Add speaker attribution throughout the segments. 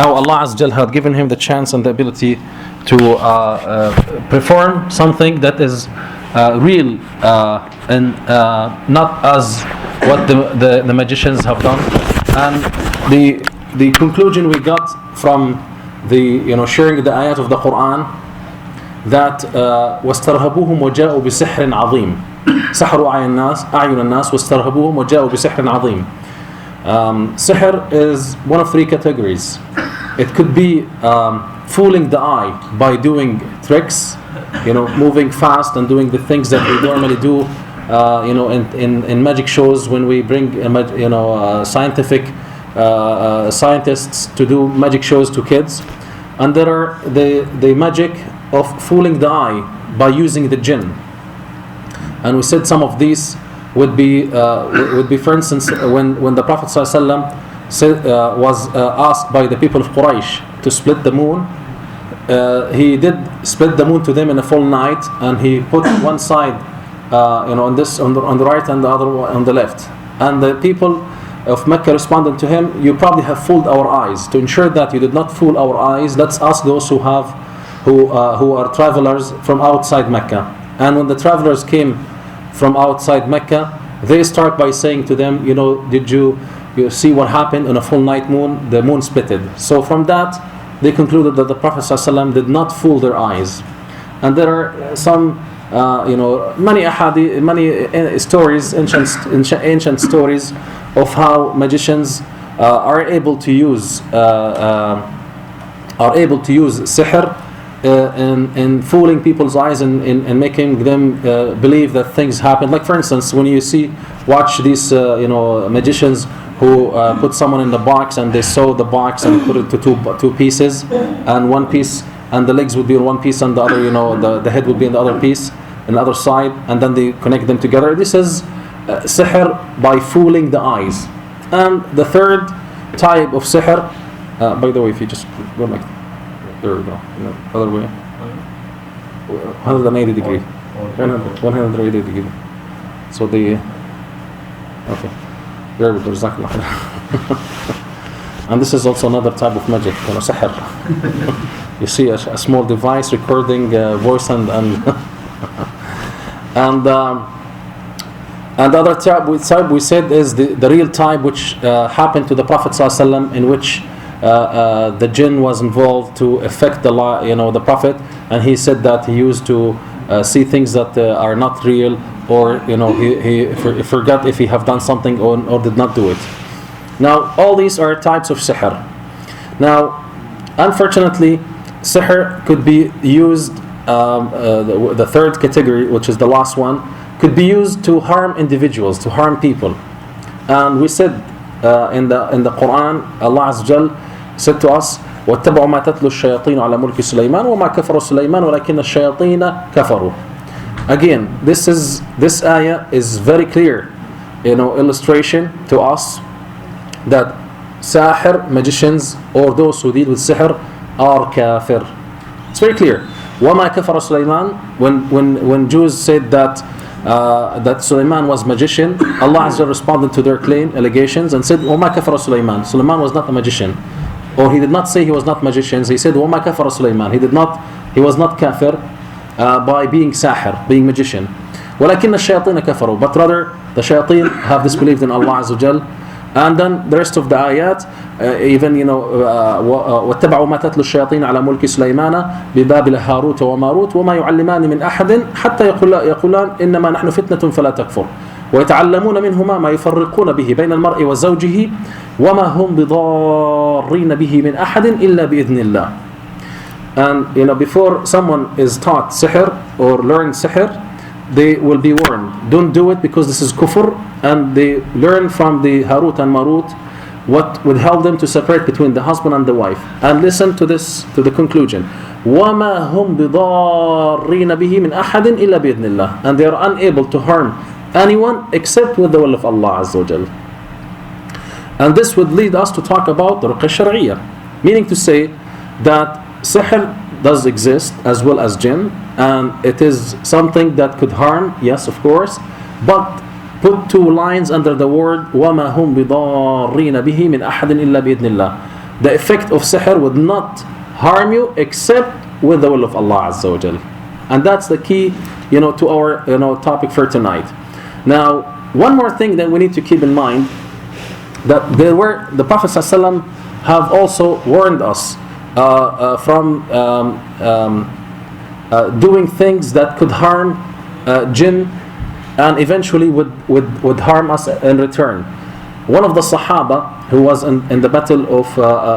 Speaker 1: how Allah Azza Jal had given him the chance and the ability to perform something that is real and not as what the magicians have done. And the conclusion we got from the sharing the ayat of the Quran, that واسترهبوهم وجاءوا بسحر عظيم سحروا أعين الناس واسترهبوهم وجاءوا بسحر عظيم. Sihr is one of three categories. It could be fooling the eye by doing tricks, moving fast and doing the things that we normally do, in magic shows when we bring scientific scientists to do magic shows to kids. And there are the magic of fooling the eye by using the jinn. And we said some of these would be for instance, when the Prophet ﷺ was asked by the people of Quraysh to split the moon, he did split the moon to them in a full night, and he put one side on the right and the other on the left. And the people of Mecca responded to him, "You probably have fooled our eyes. To ensure that you did not fool our eyes, let's ask those who are travelers from outside Mecca." And when the travelers came from outside Mecca, they start by saying to them, did you see what happened on a full night moon? The moon splitted. So from that, they concluded that the Prophet ﷺ did not fool their eyes. And there are some, many ahadith, many stories, ancient stories of how magicians are able to use sihr in fooling people's eyes and making them believe that things happen. Like for instance, when you watch these magicians who put someone in the box and they sew the box and put it to two pieces, and one piece and the legs would be in one piece and the other, the head would be in the other piece, in the other side, and then they connect them together. This is sihr by fooling the eyes. And the third type of sihr, by the way, if you just go like, there we go, other way, 180 degree, 180 degree. So okay, there we go, Jazakallah khair. And this is also another type of magic, sihr. You see a small device recording voice and and the other type we said is the real type, which happened to the Prophet ﷺ, in which the jinn was involved to affect the Prophet, and he said that he used to see things that are not real, or he forgot if he have done something or did not do it. Now all these are types of sihr. Now unfortunately, sihr could be used, the third category, which is the last one, could be used to harm individuals, to harm people. And we said in the Quran, Allah Azza Jal said to us, وَاتَّبَعُوا مَا تَتْلُو الشَّيَاطِينُ عَلَى مُلْكِ سُلَيْمَانَ وَمَا كَفَرَ سُلَيْمَانُ وَلَكِنَّ الشَّيَاطِينَ كَفَرُوا. Again, this ayah is very clear, illustration to us that sahir, magicians, or those who deal with sihr, are kafir. It's very clear. وَمَا كَفَرَ سُلَيْمَانُ, when Jews said that Sulaiman was magician, Allah Azza responded to their allegations and said, وَمَا كَفَرَ سُلَيْمَانُ. Sulaiman was not a magician. Or he did not say he was not magician. He said, وَمَا كَفَرَ سُلَيْمَانُ. He was not kafir by being sahir, being magician. وَلَكِنَّ الشَّيَاطِينَ كَفَرُوا. But rather, the shayateen have disbelieved in Allah Azza Jal. And then the rest of the ayat, even واتبعوا ما تتلو الشياطين على ملك سليمان ببابل هاروت وماروت وما يعلمان من أحد حتى يقولان إنما نحن فتنة فلا تكفر ويتعلمون منهما ما يفرقون به بين المرء وزوجه وما هم بضارين به من أحد إلا بإذن الله. And before someone is taught sihr or learn sihr, they will be warned, don't do it because this is kufr. And they learn from the Harut and Marut what would help them to separate between the husband and the wife. And listen to this, to the conclusion. وَمَا هُمْ بِضَارِّينَ بِهِ مِنْ أَحَدٍ إِلَّا بِإِذْنِ اللَّهِ. And they are unable to harm anyone except with the will of Allah Azza wa Jal. And this would lead us to talk about the Ruqya Shar'iyya, meaning to say that sihr does exist as well as jinn, and it is something that could harm, yes, of course, but put two lines under the word وَمَا هُمْ بِضَارِّينَ بِهِ مِنْ أَحَدٍ إِلَّا بِإِذْنِ اللَّهِ. the effect of sihr would not harm you except with the will of Allah Azza wa Jal. And that's the key, to our, topic for tonight. Now, one more thing that we need to keep in mind, that the Prophet ﷺ have also warned us from doing things that could harm jinn and eventually would harm us in return. One of the Sahaba who was in the battle of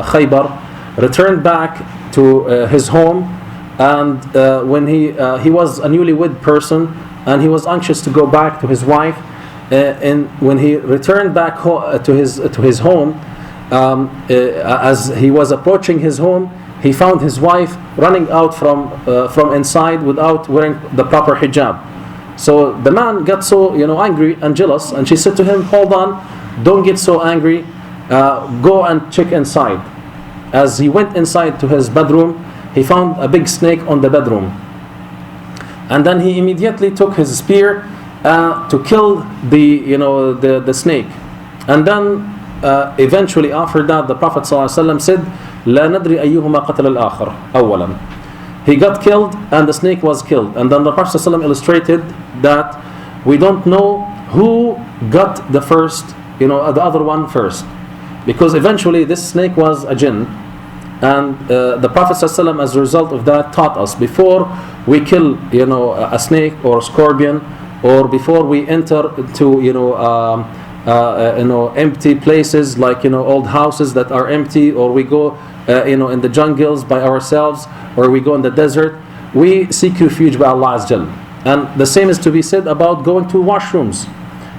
Speaker 1: Khaybar returned back to his home, and when he was a newlywed person and he was anxious to go back to his wife, and when he returned back to his home, as he was approaching his home, he found his wife running out from inside without wearing the proper hijab. So the man got so angry and jealous, and she said to him, "Hold on, don't get so angry. Go and check inside." As he went inside to his bedroom, he found a big snake on the bedroom, and then he immediately took his spear to kill the snake. And then eventually after that, the Prophet ﷺ said, "La nadri ayyuhuma qatala al-akhar awwalan." He got killed and the snake was killed. And then the Prophet ﷺ illustrated that we don't know who got the other one first, because eventually this snake was a jinn. And the Prophet ﷺ, as a result of that, taught us, before we kill a snake or a scorpion, or before we enter into empty places like old houses that are empty, or we go in the jungles by ourselves, or we go in the desert, we seek refuge by Allah Azza wa Jal. And the same is to be said about going to washrooms,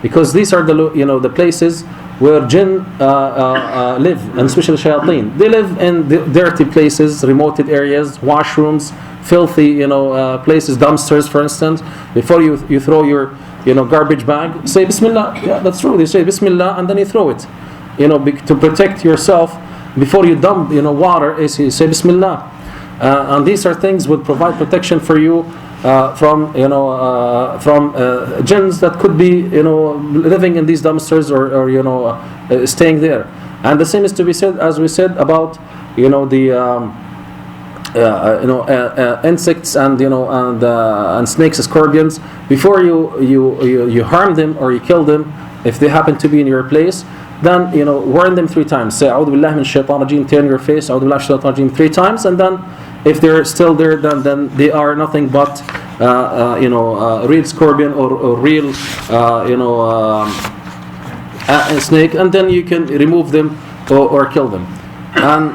Speaker 1: because these are the places where jinn live, and especially shayateen. They live in dirty places, remote areas, washrooms, filthy places, dumpsters, for instance. Before you throw your garbage bag, say Bismillah. Yeah, that's true. They say Bismillah and then you throw it. To protect yourself before you dump water, is you say Bismillah. And these are things would provide protection for you from jinns that could be living in these dumpsters or staying there. And the same is to be said, as we said, about insects and snakes, scorpions. Before you harm them or you kill them, if they happen to be in your place, then warn them 3 times. Say A'udhu billahi min shaitan rajim, turn your face, A'udhu billahi min shaitan rajim 3 times, and then if they're still there, then they are nothing but real scorpion or real snake, and then you can remove them or kill them. And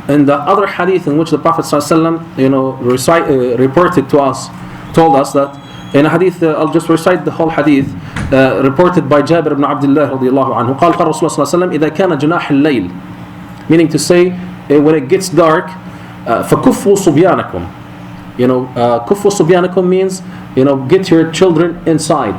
Speaker 1: in the other hadith in which the Prophet ﷺ reported to us, told us that in a hadith, I'll just recite the whole hadith, reported by Jabir ibn Abdullah radiyallahu anhu, قال قال رسول الله صلى الله عليه وسلم إذا كان جناح الليل, meaning to say when it gets dark, فكفوا صبيانكم. كفوا صبيانكم means get your children inside.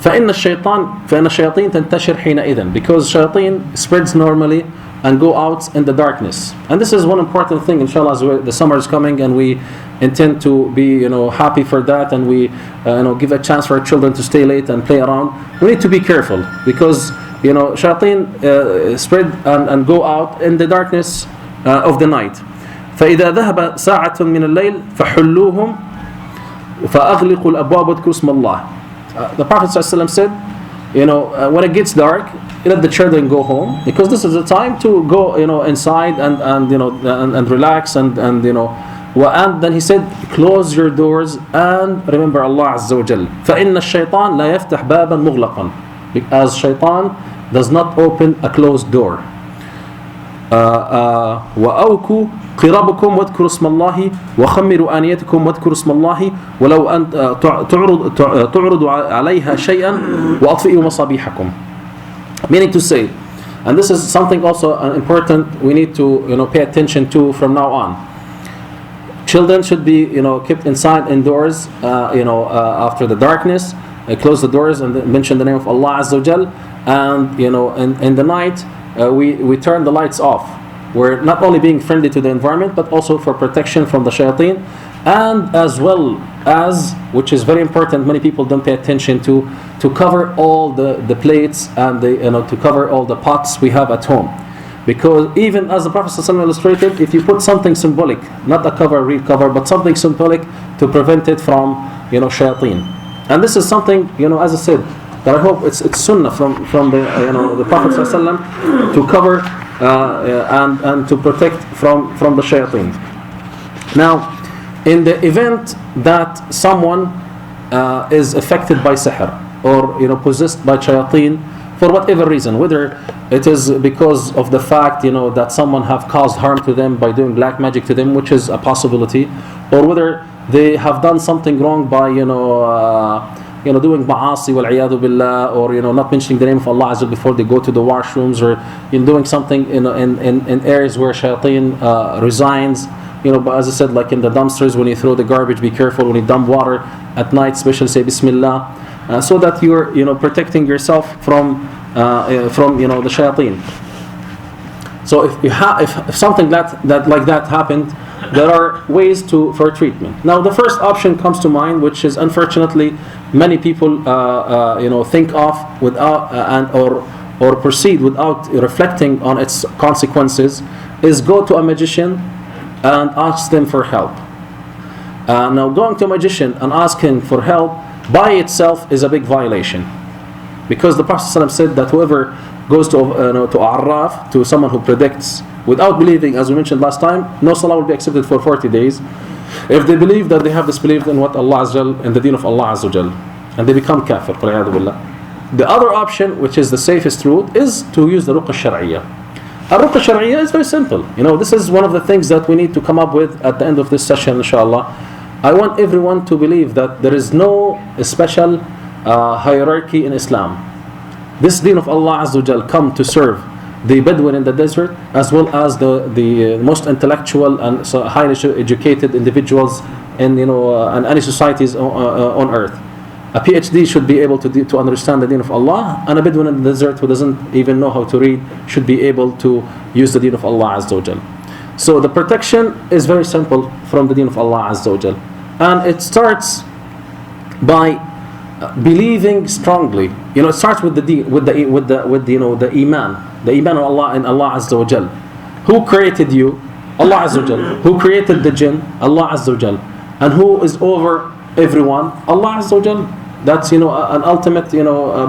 Speaker 1: فإن الشياطين تنتشر حينئذ, because shayateen spreads normally and go out in the darkness. And this is one important thing, inshallah, as the summer is coming and we intend to be happy for that, and we give a chance for our children to stay late and play around. We need to be careful, because shayateen spread and go out in the darkness of the night. فإذا ذهب ساعة من الليل فحلوهم فأغلقوا الأبواب واذكروا اسم الله. The Prophet ﷺ said, when it gets dark, let the children go home, because this is the time to go inside and relax and then he said, close your doors and remember Allah Azza wa Jal. فإن الشيطان لا يفتح بابا مغلقا, as shaitan does not open a closed door. وأوكوا قربكم واذكروا اسم الله وخمروا آنيتكم واذكروا اسم الله ولو أن تعرض عليها شيئا وأطفئوا مصابيحكم. Meaning to say, and this is something also important we need to pay attention to from now on. Children should be kept inside indoors after the darkness. Close the doors and mention the name of Allah Azza wa Jal. And in the night we turn the lights off. We're not only being friendly to the environment, but also for protection from the shayateen, and as well as, which is very important, many people don't pay attention to cover all the plates and to cover all the pots we have at home. Because even as the Prophet ﷺ illustrated, if you put something symbolic, not a cover, real cover, but something symbolic to prevent it from, shayateen. And this is something, as I said, that I hope it's sunnah from the Prophet ﷺ to cover and to protect from the shayateen. Now, in the event that someone is affected by sihr or possessed by shayateen for whatever reason, whether it is because of the fact that someone have caused harm to them by doing black magic to them, which is a possibility, or whether they have done something wrong by doing ma'asi wal iyadu billah, or not mentioning the name of Allah Azza before they go to the washrooms, or doing something in areas where shayateen resides. But as I said, like in the dumpsters, when you throw the garbage, be careful. When you dump water at night, especially say Bismillah, so that you're protecting yourself from the shayateen. So if something like that happened, there are ways for treatment. Now the first option comes to mind, which is unfortunately many people think of without or proceed without reflecting on its consequences, is go to a magician and ask them for help. Now going to a magician and asking for help by itself is a big violation, because the Prophet ﷺ said that whoever goes to Arraf, to someone who predicts without believing, as we mentioned last time, no salah will be accepted for 40 days. If they believe that they have disbelieved in what Allah Azza wa Jal, in the deen of Allah Azza wa Jal, and they become kafir. The other option, which is the safest route, is to use the ruqya shar'iyya. Ruqya shar'iyya is very simple. This is one of the things that we need to come up with at the end of this session, inshallah. I want everyone to believe that there is no special hierarchy in Islam. This deen of Allah Azza wa Jal come to serve the Bedouin in the desert, as well as the most intellectual and highly educated individuals in and any societies on earth. A PhD should be able to understand the deen of Allah, and a Bedouin in the desert who doesn't even know how to read should be able to use the deen of Allah Azza wa Jal. So the protection is very simple from the deen of Allah Azza wa Jal, and it starts by believing strongly. It starts with the iman of Allah and Allah Azza wa Jal. Who created you? Allah Azza wa Jal. Who created the jinn? Allah Azza wa Jal. And who is over everyone? Allah Azza wa Jal. That's an ultimate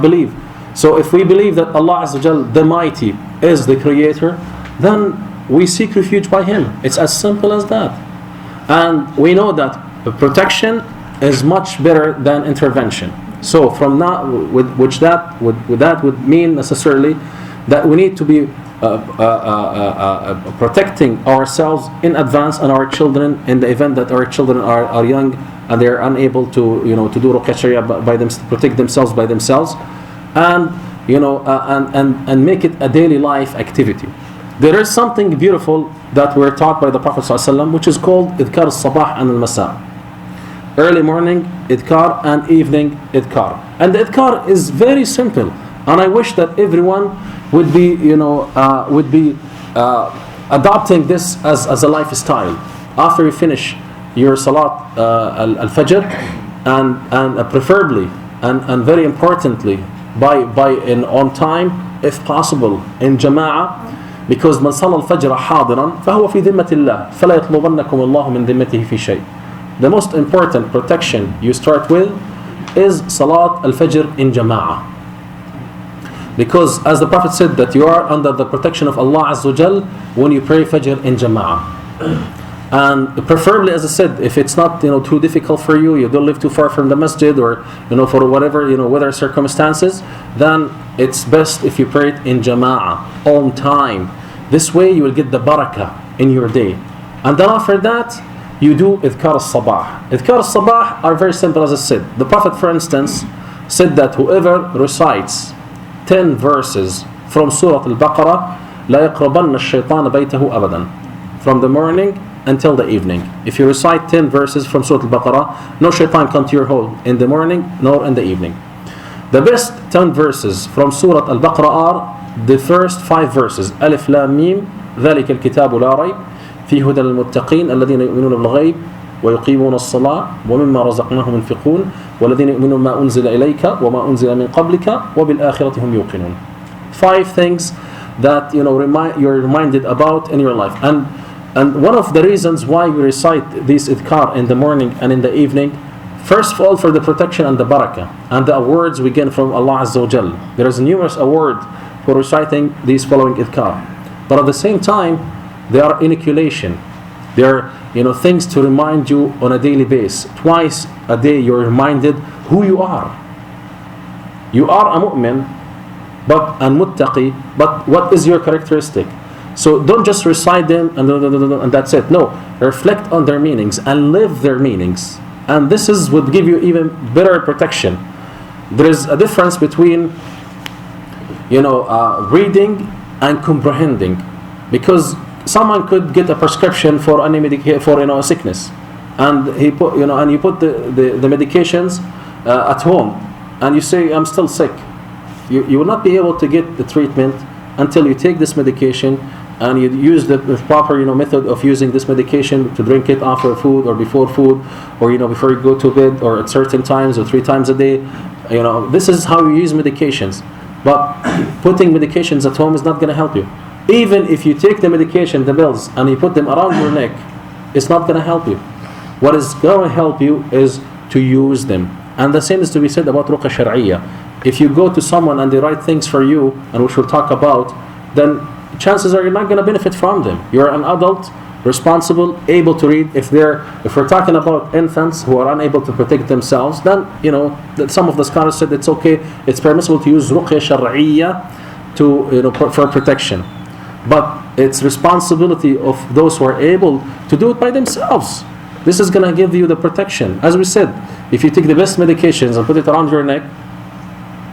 Speaker 1: belief. So if we believe that Allah Azza wa Jal, the Mighty, is the creator, then we seek refuge by Him. It's as simple as that. And we know that protection is much better than intervention. So from now, that would mean necessarily that we need to be protecting ourselves in advance and our children in the event that our children are young and they are unable to do ruqya sharia by them, protect themselves by themselves, and and make it a daily life activity. There is something beautiful that we're taught by the Prophet ﷺ, which is called idkar al-sabah and al-masa. Early morning idkar and evening idkar. And the idkar is very simple, and I wish that everyone would be adopting this as a lifestyle. After you finish your salat al-fajr, and preferably and very importantly on time, if possible, in jama'ah, because man salla al-fajr hadiran fahuwa fi dhimmatillah fala yatlubannakum Allah min dhimmatihi fi shay. The most important protection you start with is salat al-fajr in jama'ah, because as the Prophet said that you are under the protection of Allah Azza wa Jal when you pray fajr in jama'ah. And preferably, as I said, if it's not too difficult for you, you don't live too far from the masjid, or for whatever weather circumstances, then it's best if you pray it in jama'ah on time. This way you will get the barakah in your day. And then after that you do idkar al-sabah. Idkar al-sabah are very simple, as I said. The Prophet, for instance, said that whoever recites 10 verses from Surah Al-Baqarah, لا يقربن الشيطان بيته أبدا, from the morning until the evening. If you recite 10 verses from Surah Al-Baqarah, no shaitan come to your home in the morning nor in the evening. The best 10 verses from Surah Al-Baqarah are the first 5 verses. Alif Lam Mim, ذلك الكتاب لا ريب فيه هدى للمتقين الذين يؤمنون بالغيب ويقيمون الصلاة ومما رزقناهم ينفقون والذين يؤمنون ما أنزل إليك وما أنزل من قبلك وبالآخرة هم يوقنون. 5 things that you're reminded about in your life. And one of the reasons why we recite these idhkar in the morning and in the evening, first of all, for the protection and the barakah and the awards we get from Allah Azza wa Jal. There is a numerous award for reciting these following idhkar. But at the same time, they are inoculation. They are things to remind you on a daily basis. Twice a day you're reminded who you are. You are a mu'min, and muttaqi, but what is your characteristic? So don't just recite them and that's it. No, reflect on their meanings and live their meanings. And this would give you even better protection. There is a difference between reading and comprehending, because someone could get a prescription for any for a sickness, and you put the medications at home, and you say, I'm still sick. You will not be able to get the treatment until you take this medication and you use the proper method of using this medication, to drink it after food or before food, or before you go to bed, or at certain times, or 3 times a day. This is how you use medications. But putting medications at home is not going to help you. Even if you take the medication, the pills, and you put them around your neck, it's not going to help you. What is going to help you is to use them. And the same is to be said about ruqya shar'iyya. If you go to someone and they write things for you, and which we'll talk about, then chances are you're not going to benefit from them. You're an adult, responsible, able to read. If we're talking about infants who are unable to protect themselves, then some of the scholars said it's okay, it's permissible to use ruqya shar'iyya for protection. But it's responsibility of those who are able to do it by themselves. This is going to give you the protection. As we said, if you take the best medications and put it around your neck,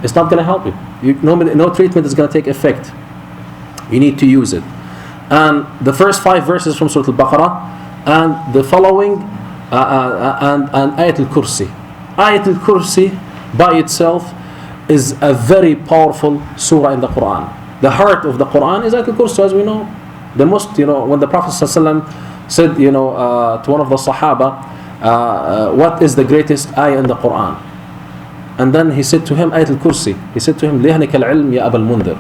Speaker 1: it's not going to help you. No treatment is going to take effect. You need to use it. And the first 5 verses from Surah Al-Baqarah and the following and Ayat al-Kursi. Ayat al-Kursi by itself is a very powerful surah in the Quran. The heart of the Quran is Ayat al-Kursi, as we know. The most, when the Prophet ﷺ said, to one of the Sahaba, what is the greatest ayah in the Quran? And then he said to him, Ayat al-Kursi. He said to him, لِهْنِكَ الْعِلْمِ يَا أَبَا الْمُنذِرِ.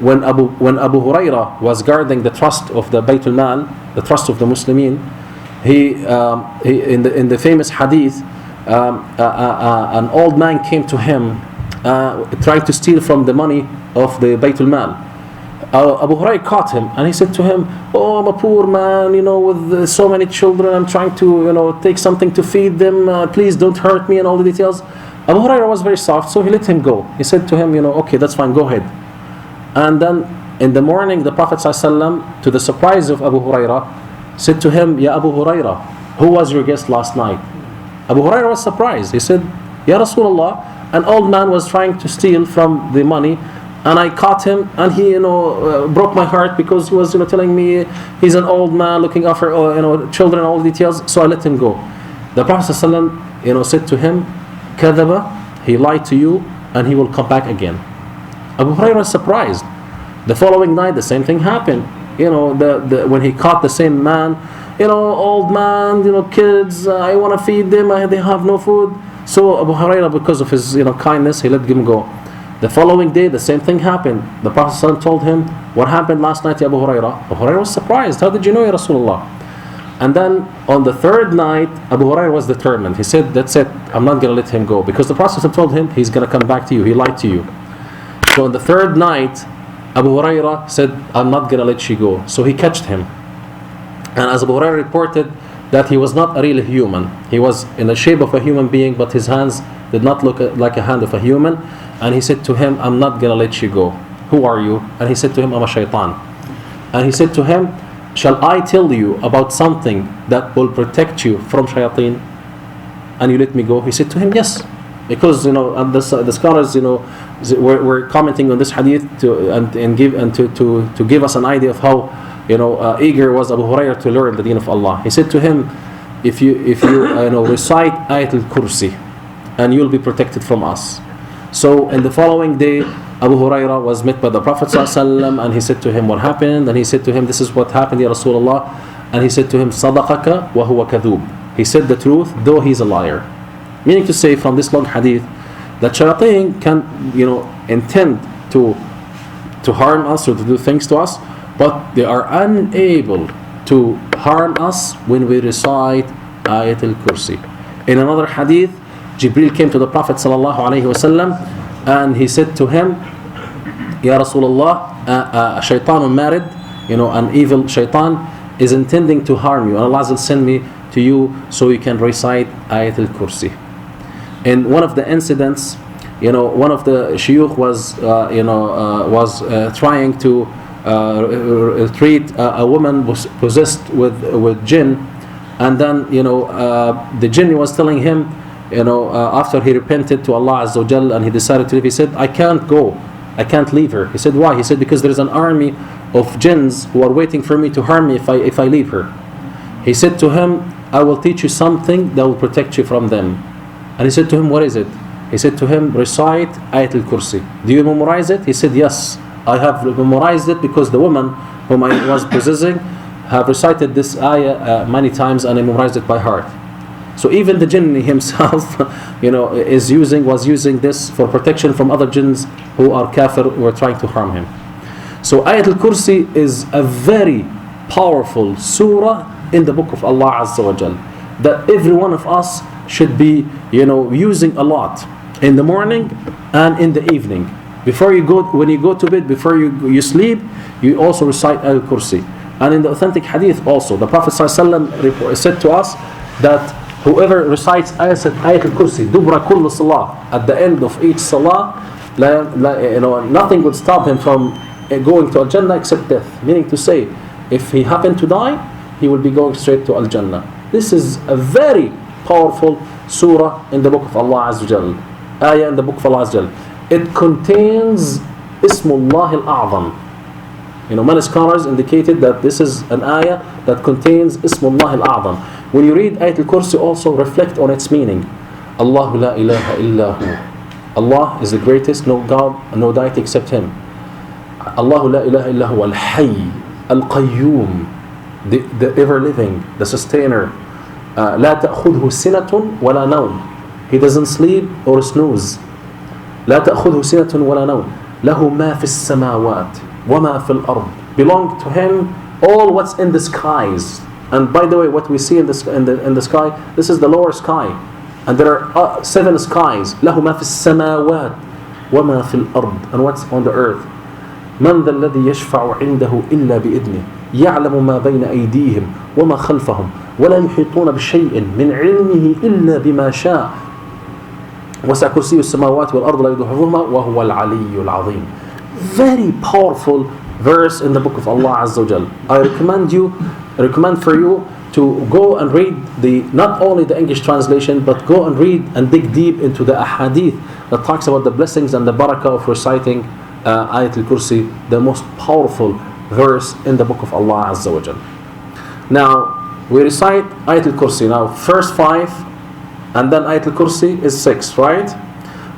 Speaker 1: When Abu Hurairah was guarding the trust of the Baytul Mal, the trust of the Muslimin, he in the famous hadith, an old man came to him, trying to steal from the money of the Baytul Mal. Abu Hurairah caught him, and he said to him, "Oh, I'm a poor man, with so many children. I'm trying to, take something to feed them. Please don't hurt me," and all the details. Abu Hurairah was very soft, so he let him go. He said to him, "Okay, that's fine, go ahead." And then in the morning, the Prophet ﷺ, to the surprise of Abu Hurairah, said to him, "Ya Abu Hurairah, who was your guest last night?" Abu Hurairah was surprised. He said, "Ya Rasulullah, an old man was trying to steal from the money, and I caught him, and he broke my heart because he was telling me he's an old man looking after children, all the details, so I let him go." The Prophet ﷺ said to him, "Kadhaba, he lied to you, and he will come back again." Abu Hurairah was surprised. The following night, the same thing happened. When he caught the same man, old man, kids, I want to feed them, they have no food. So Abu Hurairah, because of his kindness, he let him go. The following day, the same thing happened. The Prophet ﷺ told him, "What happened last night, Abu Hurairah?" Abu Hurairah was surprised. "How did you know, Ya Rasulullah?" And then on the 3rd night, Abu Hurairah was determined. He said, "That's it, I'm not going to let him go." Because the Prophet ﷺ told him, he's going to come back to you. He lied to you. So on the 3rd night, Abu Hurairah said, "I'm not going to let you go." So he catched him. And as Abu Hurairah reported, that he was not a real human. He was in the shape of a human being, but his hands did not look like a hand of a human. And he said to him, "I'm not going to let you go. Who are you?" And he said to him, "I'm a shaitan." And he said to him, "Shall I tell you about something that will protect you from shayateen? And you let me go?" He said to him, "Yes." Because and the scholars were commenting on this hadith to give us an idea of how eager was Abu Hurairah to learn the deen of Allah. He said to him, if you recite Ayat al-Kursi, and you'll be protected from us." So in the following day, Abu Hurairah was met by the Prophet ﷺ, and he said to him, "What happened?" And he said to him, "This is what happened, Ya Rasulullah." And he said to him, "Sadaqaka wa huwa kadhub." He said the truth, though he's a liar. Meaning to say, from this long hadith, that shayateen can intend to to harm us or to do things to us, but they are unable to harm us when we recite Ayat al-Kursi. In another hadith, Jibril came to the Prophet sallallahu alaihi wasallam and he said to him, Ya Rasulullah, shaytanun marid, an evil shaitan is intending to harm you, and Allah will send me to you so you can recite Ayat al-Kursi. In one of the incidents, one of the shuyukh was trying to treat a woman possessed with jinn, and then the jinn was telling him, after he repented to Allah Azza wa Jal and he decided to leave, he said, I can't go, I can't leave her. He said, why? He said, because there is an army of jinns who are waiting for me to harm me if I leave her. He said to him, I will teach you something that will protect you from them. And he said to him, what is it? He said to him, recite Ayat al-Kursi. Do you memorize it? He said, yes, I have memorized it because the woman whom I was possessing have recited this ayah many times, and I memorized it by heart. So even the jinn himself, was using this for protection from other jinns who are kafir, who are trying to harm him. So Ayat al-Kursi is a very powerful surah in the book of Allah Azza wa Jal that every one of us should be using a lot in the morning and in the evening. When you go to bed, before you sleep, you also recite Ayat al-Kursi. And in the authentic hadith also, the Prophet ﷺ said to us that whoever recites Ayat al-Kursi dubra kull salah, at the end of each salah, nothing would stop him from going to Al-Jannah except death. Meaning to say, if he happened to die, he will be going straight to Al-Jannah. This is a very powerful surah in the book of Allah Azza wa Jal. Ayah in the book of Allah Azza wa Jal. It contains Ismullah al-A'zam. Many scholars indicated that this is an ayah that contains Ismullah al-A'zam. When you read Ayat al-Kursi, also reflect on its meaning. Allahu la ilaha illa hu. Allah is the greatest, no God, no deity except Him. Allahu la ilaha illa hu al-Hayy, al-Qayyum, the ever-living, the sustainer. لا تأخذه سنة ولا نوم. He doesn't sleep or snooze. لا تأخذه سنة ولا نوم. له ما في السماوات وما في الأرض. Belong to Him all what's in the skies. And by the way, what we see in the sky, this is the lower sky, and there are 7 skies. له ما في السماوات وما في الأرض. And what's on the earth? من ذا الذي يشفع عنده إلا بإذنه يعلم ما بين أيديهم وما خلفهم ولا يحيطون بشيء من علمه إلا بما شاء وسع كرسي السماوات والأرض لا يؤوده حفظهما وهو العلي العظيم. Very powerful verse in the book of Allah Azza wa Jal. I recommend for you to go and read not only the English translation, but go and read and dig deep into the ahadith that talks about the blessings and the barakah of reciting Ayat al-Kursi, the most powerful verse in the book of Allah Azza wa Jal. Now, we recite Ayat al-Kursi. Now, first 5, and then Ayat al-Kursi is 6, right?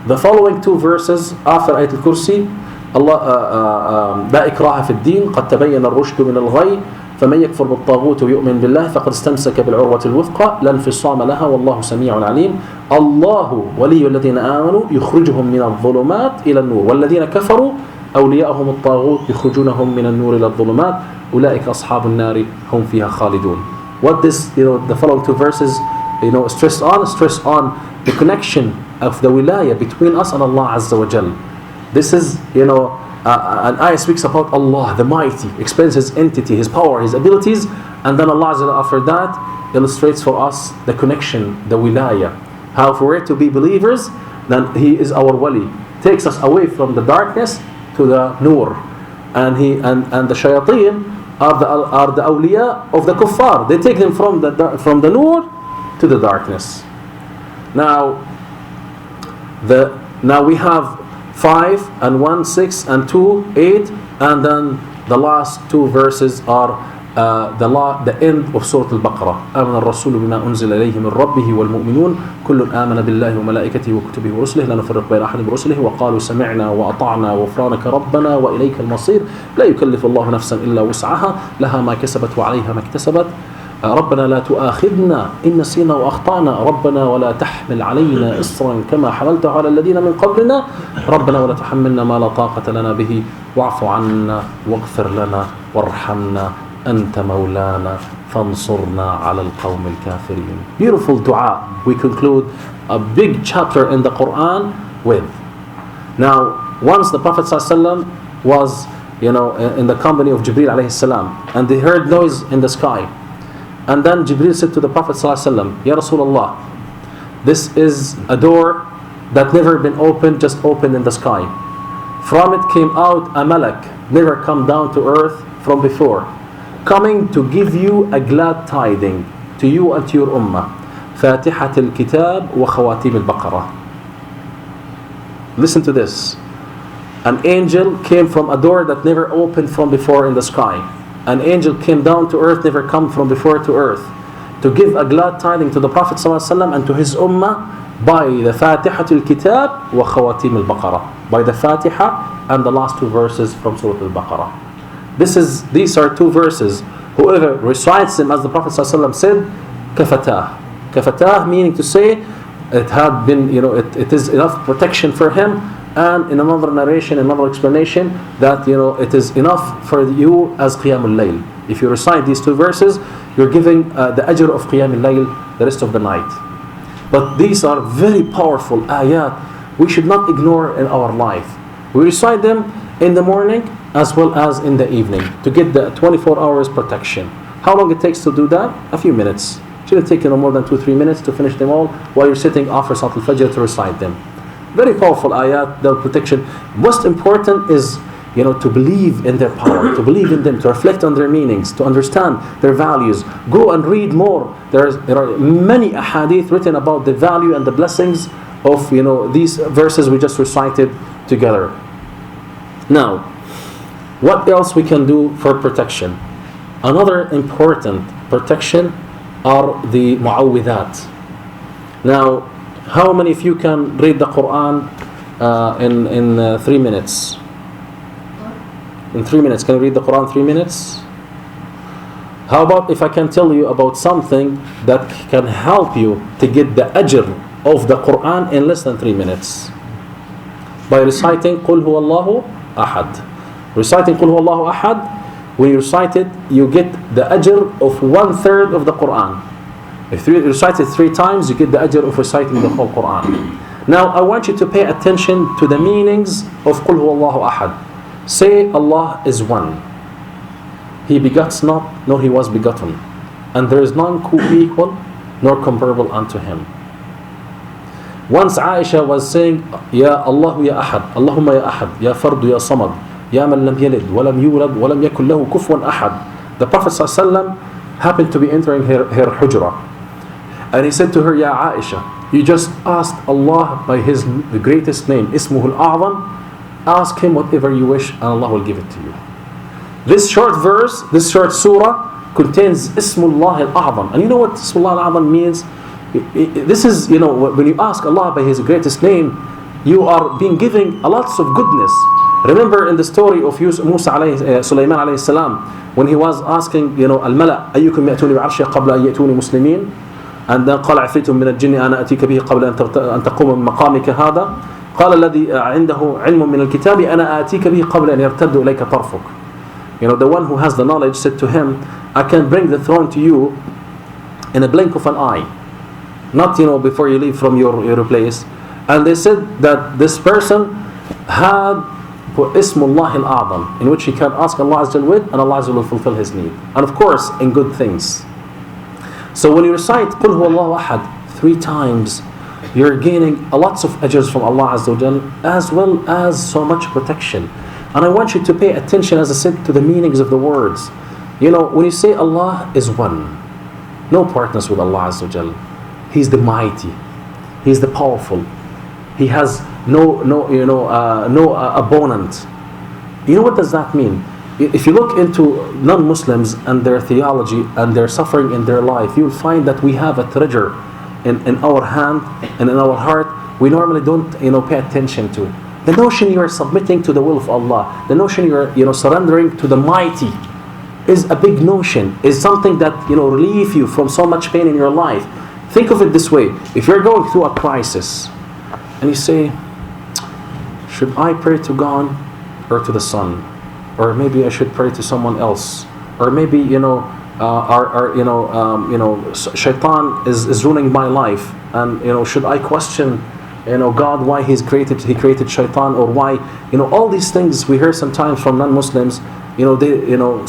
Speaker 1: The following 2 verses after Ayat al-Kursi, Allah, لا إكراه في الدين قد تبين الرشد من الغي فمن يكفر بالطاغوت ويؤمن بالله فقد استمسك بالعروة الوثقى لا انفصام لها والله سميع عليم. الله ولي الذين آمنوا يخرجهم من الظلمات إلى النور والذين كفروا أولياءهم الطاغوت يخرجونهم من النور إلى الظلمات أولئك أصحاب النار هم فيها خالدون. What this, the following 2 verses, stress on the connection of the wilayah between us and Allah Azza wa Jal. This is, an ayah speaks about Allah, the Mighty, explains His entity, His power, His abilities, and then Allah Azza wa Jal after that illustrates for us the connection, the wilayah. How for it to be believers, then He is our wali, takes us away from the darkness to the nur, and the shayateen are the awliya of the kuffar. They take them from the nur to the darkness. Now we have 5 and 1, 6 and 2, 8, and then the last 2 verses are the end of Surah Al-Baqarah. آمن الرسول بما أنزل إليه من ربه والمؤمنون كل آمن بالله وملائكته وكتبه ورسله لا نفرق بين أحد من رسله وقالوا سمعنا وأطعنا غفرانك ربنا وإليك المصير لا يكلف الله نفسا إلا وسعها لها ما كسبت وعليها ما اكتسبت ربنا لا تؤاخذنا إن نسينا وأخطأنا ربنا ولا تحمل علينا إصرا كما حملته على الذين من قبلنا ربنا ولا تحملنا ما لا طاقة لنا به واعف عنا واغفر لنا وارحمنا أنت مولانا فانصرنا على القوم الكافرين. Beautiful dua we conclude a big chapter in the Quran with. Now, once the Prophet ﷺ was, in the company of Jibreel alayhi salam, and they heard noise in the sky. And then Jibreel said to the Prophet ﷺ, Ya Rasulullah, this is a door that never been opened, just opened in the sky. From it came out a malak, never come down to earth from before, coming to give you a glad tiding to you and to your ummah. فاتحة الكتاب وخواتيم البقرة. Listen to this. An angel came from a door that never opened from before in the sky. An angel came down to earth, never come from before to earth, to give a glad tiding to the Prophet ﷺ and to his ummah by the Fatihatul Kitab wa Khawatim al-Baqarah, by the Fatiha and the last two verses from Surah al-Baqarah. These are two verses. Whoever recites them, as the Prophet ﷺ said, kafatah. Kafatah meaning to say it had been, it is enough protection for him. And in another narration, another explanation, that it is enough for you as Qiyamul Layl. If you recite these two verses, you're giving the ajr of Qiyamul Layl the rest of the night. But these are very powerful ayat. We should not ignore in our life. We recite them in the morning as well as in the evening to get the 24 hours protection. How long it takes to do that? A few minutes. It shouldn't take more than 2-3 minutes to finish them all while you're sitting after Salat al-Fajr to recite them. Very powerful ayat, their protection. Most important is, to believe in their power, to believe in them, to reflect on their meanings, to understand their values. Go and read more. There are many ahadith written about the value and the blessings of, these verses we just recited together. Now, what else we can do for protection? Another important protection are the mu'awwidhat. Now, how many of you can read the Quran in 3 minutes? In 3 minutes, can you read the Quran 3 minutes? How about if I can tell you about something that can help you to get the ajr of the Quran in less than 3 minutes? By reciting Qul Huwallahu Ahad. Reciting Qul Huwallahu Ahad, when you recite it, you get the ajr of 1/3 of the Quran. If you recite it 3 times, you get the ajr of reciting the whole Quran. Now, I want you to pay attention to the meanings of Qul Huwallahu Ahad. Say, Allah is one. He begots not, nor He was begotten. And there is none co-equal, nor comparable unto Him. Once Aisha was saying, Ya Allah Ya Ahad, Allahumma Ya Ahad, Ya Fardu Ya Samad, Ya Man Lam Yalid, Walam Yulad, Walam Yakun Lahu Kufuwan Ahad. The Prophet ﷺ happened to be entering her hujrah. And he said to her, Ya Aisha, you just asked Allah by His greatest name, Ismuhul A'zam, ask Him whatever you wish and Allah will give it to you. This short verse, this short surah contains Ismullah al-A'zam. And you know what Ismullah al-A'zam means? This is, when you ask Allah by His greatest name, you are being given a lots of goodness. Remember in the story of Sulaiman alayhi salam, when he was asking, Al-Mala, أيكم يأتوني بعرشي قبل أن يأتوني مسلمين? And then قال عفريت من الجن أنا أتيك به قبل أن تقوم من مقامك هذا قال الذي عنده علم من الكتاب أنا آتيك به قبل أن يرتد إليك طرفك. The one who has the knowledge said to him, I can bring the throne to you in a blink of an eye, not before you leave from your place. And they said that this person had Ismullah al-A'zam, in which he can ask Allah Azza wa Jal and Allah Azza wa Jal will fulfill his need, and of course in good things. So when you recite Qul Huwallahu Ahad 3 times, you're gaining a lots of ajrs from Allah Azza wa Jal, as well as so much protection. And I want you to pay attention, as I said, to the meanings of the words. When you say Allah is one, no partners with Allah Azza wa Jal. He's the mighty, He's the powerful. He has no opponent. What does that mean? If you look into non-Muslims and their theology and their suffering in their life, you'll find that we have a treasure in our hand and in our heart we normally don't pay attention to. The notion you are submitting to the will of Allah, the notion you are surrendering to the mighty, is a big notion, is something that, relieve you from so much pain in your life. Think of it this way. If you're going through a crisis and you say, should I pray to God or to the sun? Or maybe I should pray to someone else. Or maybe, shaitan is ruining my life. And, should I question, God, why he created shaitan, or why, all these things we hear sometimes from non-Muslims.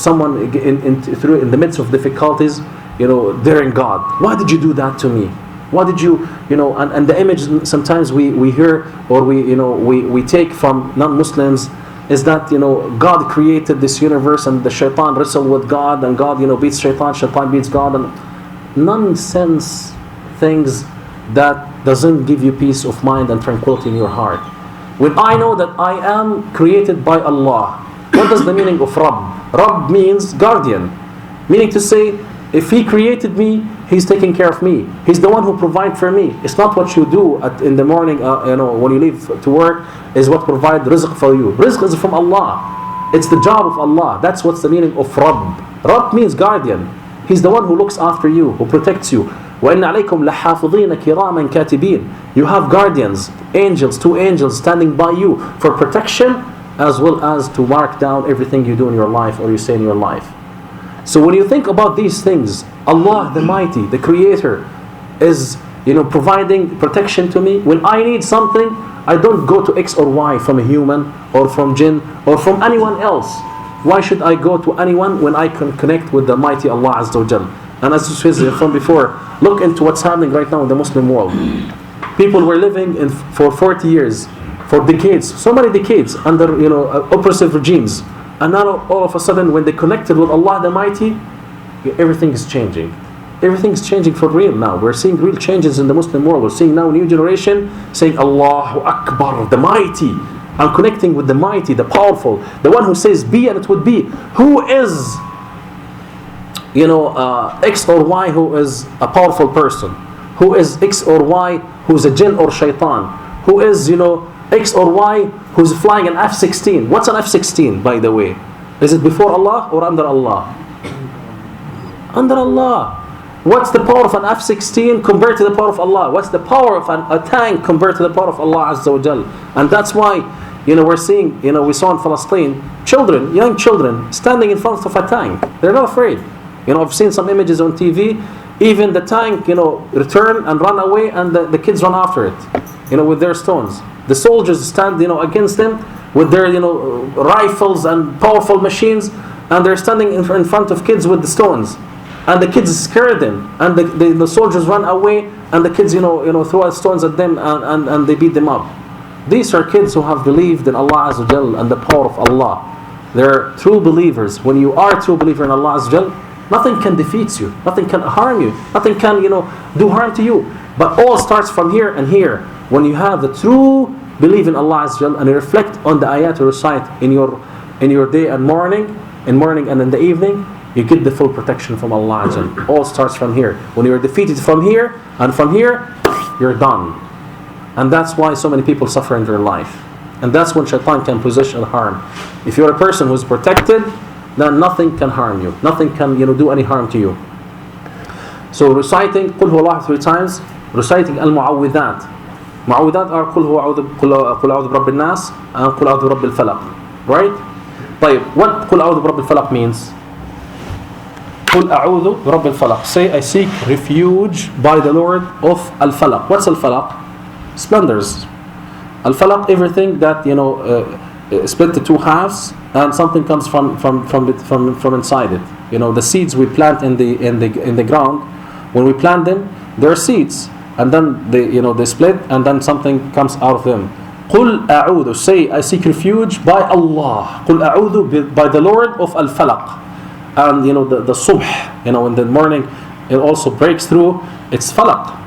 Speaker 1: Someone in the midst of difficulties, daring God. Why did you do that to me? Why did you, and the image sometimes we hear, or we take from non-Muslims, is that, God created this universe and the shaitan wrestled with God, and God, beats shaitan beats God, and nonsense things that doesn't give you peace of mind and tranquility in your heart. When I know that I am created by Allah, what does the meaning of Rabb? Rabb means guardian, meaning to say, if He created me, He's taking care of me. He's the one who provides for me. It's not what you do in the morning, when you leave to work, is what provides rizq for you. Rizq is from Allah. It's the job of Allah. That's what's the meaning of Rabb. Rabb means guardian. He's the one who looks after you, who protects you. وَإِنَّ عَلَيْكُمْ لَحَافِظِينَ كِرَامًا كَاتِبِينَ. You have guardians, angels, 2 angels standing by you for protection, as well as to mark down everything you do in your life or you say in your life. So when you think about these things, Allah the Mighty, the Creator, is providing protection to me. When I need something, I don't go to X or Y from a human or from jinn or from anyone else. Why should I go to anyone when I can connect with the Mighty Allah Azza wa Jal? And as you said from before, look into what's happening right now in the Muslim world. People were living for 40 years, for decades, so many decades under oppressive regimes. And now all of a sudden, when they connected with Allah the Mighty, everything is changing. Everything is changing for real now. We're seeing real changes in the Muslim world. We're seeing now a new generation saying Allahu Akbar, the Mighty. I'm connecting with the Mighty, the Powerful, the one who says be and it would be. Who is, X or Y who is a powerful person? Who is X or Y who's a jinn or shaitan? Who is, X or Y who's flying an F-16? What's an F-16, by the way? Is it before Allah or under Allah? Under Allah. What's the power of an F-16 compared to the power of Allah? What's the power of a tank compared to the power of Allah Azza wa Jal? And that's why, we're seeing, we saw in Palestine, children, young children, standing in front of a tank. They're not afraid. I've seen some images on TV. Even the tank, return and run away, and the kids run after it, with their stones. The soldiers stand, against them with their, rifles and powerful machines, and they're standing in front of kids with the stones. And the kids scare them, and the soldiers run away, and the kids, throw stones at them, and they beat them up. These are kids who have believed in Allah Azza wa Jal and the power of Allah. They're true believers. When you are a true believer in Allah Azza wa Jal, nothing can defeat you, nothing can harm you, nothing can, do harm to you. But all starts from here and here. When you have the true belief in Allah Azza wa Jal, and you reflect on the ayat you recite in your day and morning and in the evening, you get the full protection from Allah Azza wa Jal. All starts from here. When you're defeated from here, and from here, you're done. And that's why so many people suffer in their life. And that's when shaitan can position harm. If you're a person who's protected, then nothing can harm you. Nothing can do any harm to you. So reciting Qul Huwa Allah 3 times, reciting Al-Mu'awwidhat. Mu'awwidhat are Qul A'udhu Birabbin Nas and Qul A'udhu Birabbil Falaq. Right? طيب, what Qul A'udhu Birabbil Falaq means? Qul A'udhu Birabbil Falaq. Say, I seek refuge by the Lord of Al-Falaq. What's Al-Falaq? Splendors. Al-Falaq, everything that split the 2 halves, and something comes from inside it. The seeds we plant in the ground. When we plant them, there are seeds, and then they split, and then something comes out of them. Qul a'udhu. Say, I seek refuge by Allah. Qul a'udhu, by the Lord of Al-Falaq. And the subh, in the morning, it also breaks through. It's falaq.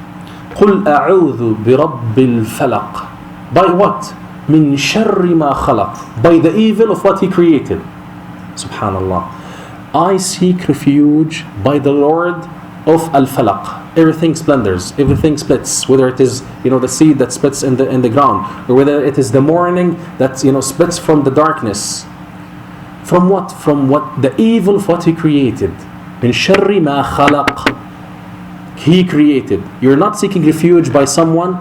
Speaker 1: Qul a'udhu bi rabbil falaq. By what? Min sharri ma khalaq. By the evil of what He created. Subhanallah. I seek refuge by the Lord of Al-Falaq. Everything splendors, everything splits. Whether it is the seed that splits in the ground, or whether it is the morning that splits from the darkness. From what? From what? The evil of what he created. من شر ما خلق. He created. You're not seeking refuge by someone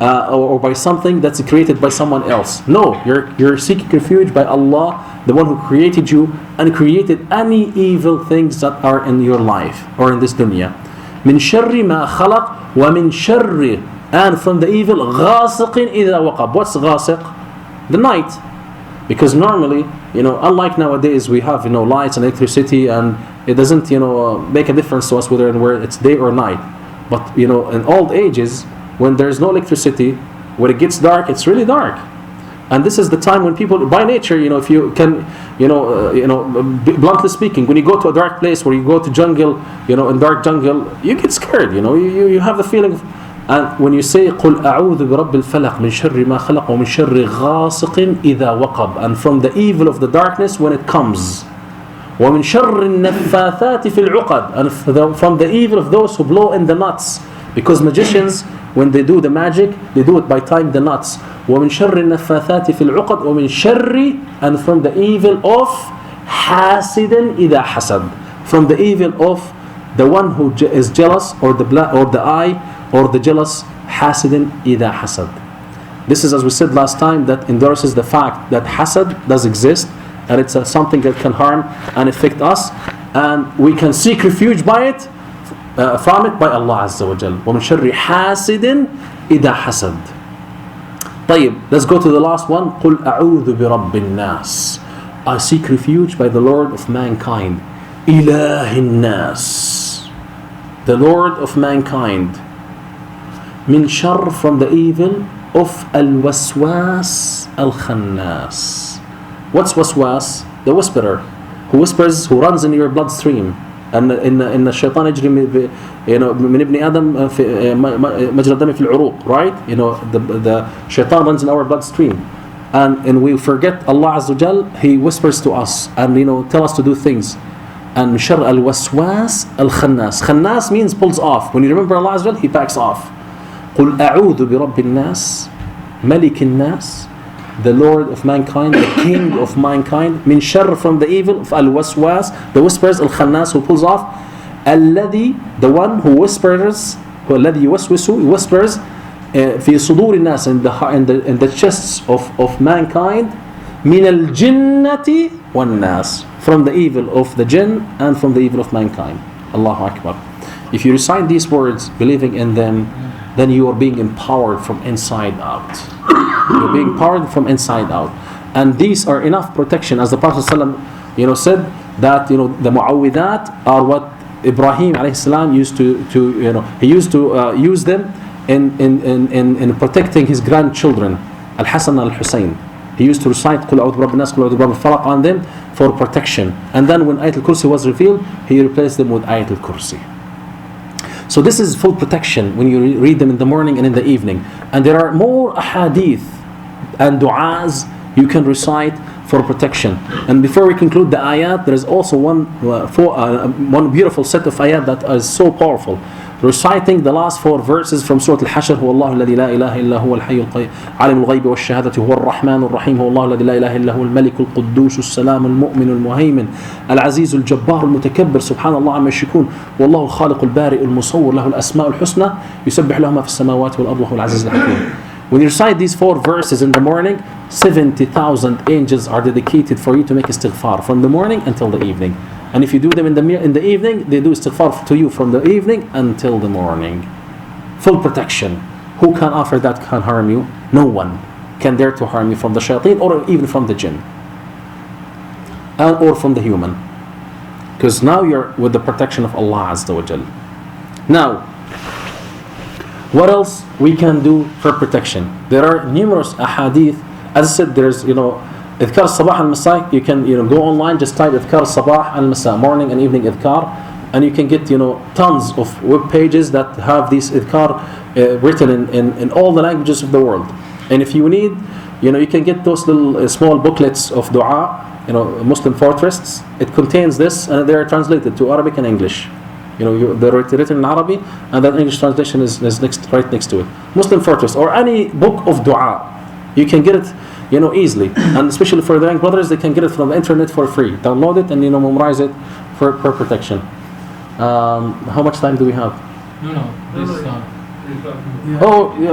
Speaker 1: or by something that's created by someone else. No, you're seeking refuge by Allah, the one who created you and created any evil things that are in your life or in this dunya. من شر ما خلق ومن شر, and from the evil غاسق إذا وقب. What's غاسق? The night. Because normally, unlike nowadays, we have lights and electricity, and it doesn't make a difference to us whether it's day or night. But in old ages, when there's no electricity, when it gets dark, it's really dark. And this is the time when people, by nature, if you can, bluntly speaking, when you go to a dark place, where you go to jungle, in dark jungle, you get scared. You have the feeling of. And when you say قُلْ أَعُوذُ بِرَبِّ الْفَلَقِ مِنْ شَرِّ مَا خَلَقَ وَمِنْ شَرِّ غَاسِقٍ إِذَا وَقَبَ, and from the evil of the darkness when it comes. وَمِنْ شَرِّ النَّفَّاثَاتِ فِي الْعُقَدِ, and from the evil of those who blow in the nuts. Because magicians, when they do the magic, they do it by tying the nuts. وَمِنْ شَرِّ النَّفَّاثَاتِ فِي الْعُقَدِ وَمِنْ شَرِّ, and from the evil of حَاسِدٍ إِذَا حَسَدٍ, from the evil of the one who is jealous, or the eye, or the jealous, حاسد إذا حسد. This is, as we said last time, that endorses the fact that hasad does exist, and it's something that can harm and affect us, and we can seek refuge from it by Allah Azza wa Jal. وَمِنْ شَرِّ حَاسِدٍ إِذَا حَسَدٍ. طيب, let's go to the last one. قُلْ أَعُوذُ بِرَبِّ النَّاسِ, I seek refuge by the Lord of mankind. إِلَهِ النَّاسِ, the Lord of mankind. من شر, from the evil of الوسواس الخناس. What's waswas? The whisperer, who whispers, who runs in your bloodstream. And in الشيطان يجري من ابن آدم في مجرى الدم في العروق, right? The shaitan runs in our bloodstream, and we forget Allah Azza wa Jal. He whispers to us and tell us to do things. And شر الوسواس الخناس. خناس means pulls off. When you remember Allah Azza wa Jal, he backs off. قُلْ أَعُوذُ بِرَبِّ النَّاسِ مَلِكِ النَّاسِ, the Lord of mankind, the King of mankind. مِنْ شَرِّ, from the evil of الوسواس, the whispers, الخناس, who pulls off. الذي, the one who whispers, الذي يوسوس, he whispers في صدور الناس, in the chests of mankind. مِنَ الْجِنَّةِ وَالنَّاسِ, from the evil of the jinn and from the evil of mankind. Allahu Akbar. If you recite these words, believing in them, then you are being empowered from inside out. You're being empowered from inside out. And these are enough protection. As the Prophet ﷺ, said that the mu'awwidat are what Ibrahim alayhi used to he used to use them in protecting his grandchildren, Al-Hasan and Al-Husayn. He used to recite قُلْ أَعُوذُ بِرَبِّ النَّاسِ قُلْ أَعُوذُ بِرَبِّ الْفَلَقِ on them for protection. And then when Ayatul Kursi was revealed, he replaced them with Ayatul Kursi. So this is full protection when you read them in the morning and in the evening. And there are more ahadith and du'as you can recite for protection. And before we conclude the ayat, there is also one beautiful set of ayat that is so powerful. Reciting the last 4 verses from Surah Al-Hashr. هو الله الذي لا إله إلا هو الحي القيوم عالم الغيب والشهادة هو الرحمن الرحيم هو الله الذي لا إله إلا هو الملك القدوس السلام المؤمن المهيمن العزيز الجبار المتكبر سبحان الله عما يشركون والله الخالق البارئ المصور له الأسماء الحسنى يسبح له ما في السماوات والأرض وهو العزيز الحكيم. When you recite these 4 verses in the morning, 70,000 angels are dedicated for you to make istighfar from the morning until the evening. And if you do them in the evening, they do istighfar to you from the evening until the morning. Full protection. Who can offer that can harm you? No one can dare to harm you from the shayateen or even from the jinn. Or from the human. Because now you're with the protection of Allah Azza wa Jal. Now, what else we can do for protection? There are numerous ahadith. As I said, there's Idhkar al-Sabah al-Masa. You can go online, just type Idhkar al-Sabah al-Masa, morning and evening Idhkar, and you can get tons of web pages that have these Idhkar written in all the languages of the world. And if you need, you can get those little small booklets of dua, Muslim Fortress. It contains this, and they are translated to Arabic and English. They're written in Arabic, and that English translation is right next to it. Muslim Fortress or any book of dua, you can get it easily. And especially for the young brothers, they can get it from the internet for free. Download it and memorize it for protection. How much time do we have?
Speaker 2: No, this is time.
Speaker 1: Oh, I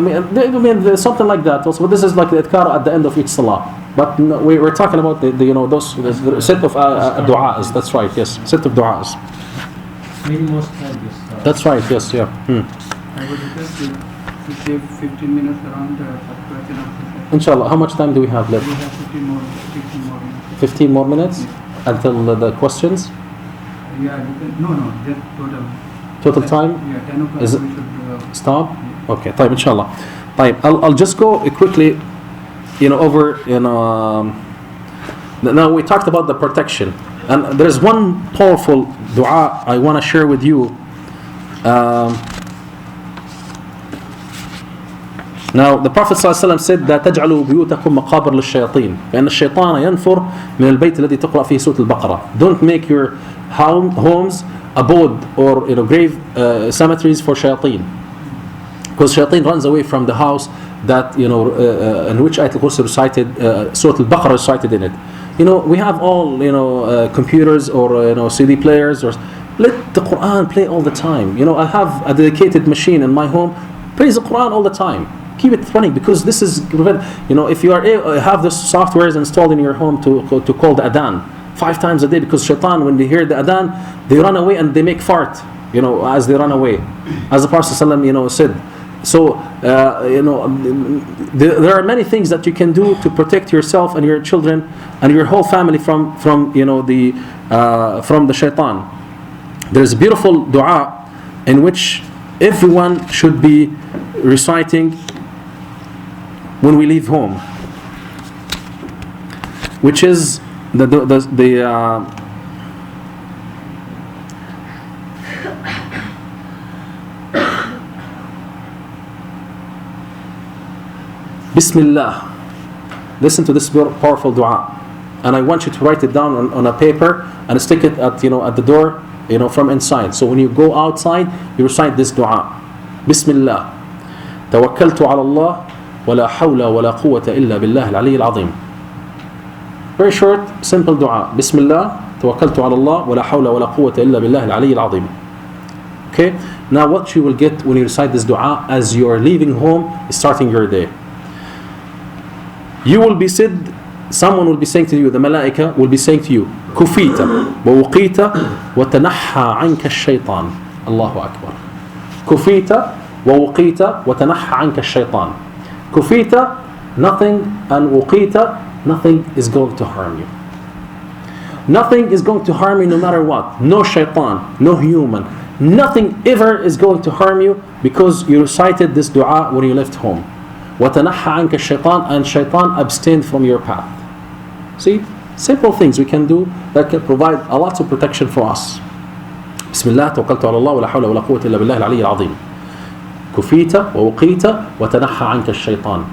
Speaker 1: mean something like that also. But this is like the adhkar at the end of each salah. But no, we're talking about the those the set of du'as. That's right. Yes, set of du'as.
Speaker 2: Maybe most time this.
Speaker 1: That's right. Yes. Yeah.
Speaker 3: I would request you to save 15 minutes around for question answer.
Speaker 1: Inshallah. How much time do we have left?
Speaker 3: We have 15 more minutes.
Speaker 1: 15 more minutes until the questions.
Speaker 3: Yeah, you can, no, just total.
Speaker 1: Total time?
Speaker 3: Yeah, 10 o'clock
Speaker 1: Is it
Speaker 3: we should
Speaker 1: stop? Okay. طيب inshallah. طيب I'll just go quickly over now we talked about the protection, and there's one powerful dua I want to share with you. Now the Prophet ﷺ said that تجعلوا بيوتكم مقابر للشياطين فإن الشيطان ينفر من البيت الذي تقرأ فيه سورة البقرة. Don't make your homes abode or grave cemeteries for shayateen, because shayateen runs away from the house that in which Ayatul Kursi recited, Surah Al-Baqarah recited in it. We have all computers or CD players, or let the Quran play all the time. I have a dedicated machine in my home, plays the Quran all the time. Keep it running, because this is if you have this softwares installed in your home to call the adhan 5 times a day, because shaitan, when they hear the adhan, they run away and they make fart as they run away, as the Prophet ﷺ said. So there are many things that you can do to protect yourself and your children and your whole family from the shaitan. There's a beautiful dua in which everyone should be reciting when we leave home, which is the Bismillah. Listen to this powerful dua, and I want you to write it down on a paper and stick it at the door from inside. So when you go outside, you recite this dua. Bismillah. توكلت على الله ولا حول ولا قوة إلا بالله العلي العظيم. Very short, simple dua. Bismillah. توكلت على الله ولا حول ولا قوة إلا بالله العلي العظيم. Okay. Now what you will get when you recite this dua as you are leaving home, starting your day. You will be said, someone will be saying to you, the malaika will be saying to you, كفيت ووقيت وتنحى عنك الشيطان. Allahu Akbar. كفيت ووقيت وتنحى عنك الشيطان. كفيت, nothing, and وقيت, nothing is going to harm you. Nothing is going to harm you no matter what. No shaitan, no human. Nothing ever is going to harm you because you recited this dua when you left home. وَتَنَحَّى عَنْكَ الشَّيْطَانِ, and shaitan abstain from your path. See, simple things we can do that can provide a lot of protection for us. Bismillah, توكلت على الله ولا حول ولا قوة إلا بالله العلي العظيم. كفيت ووقيت وتنحى عنك الشيطان.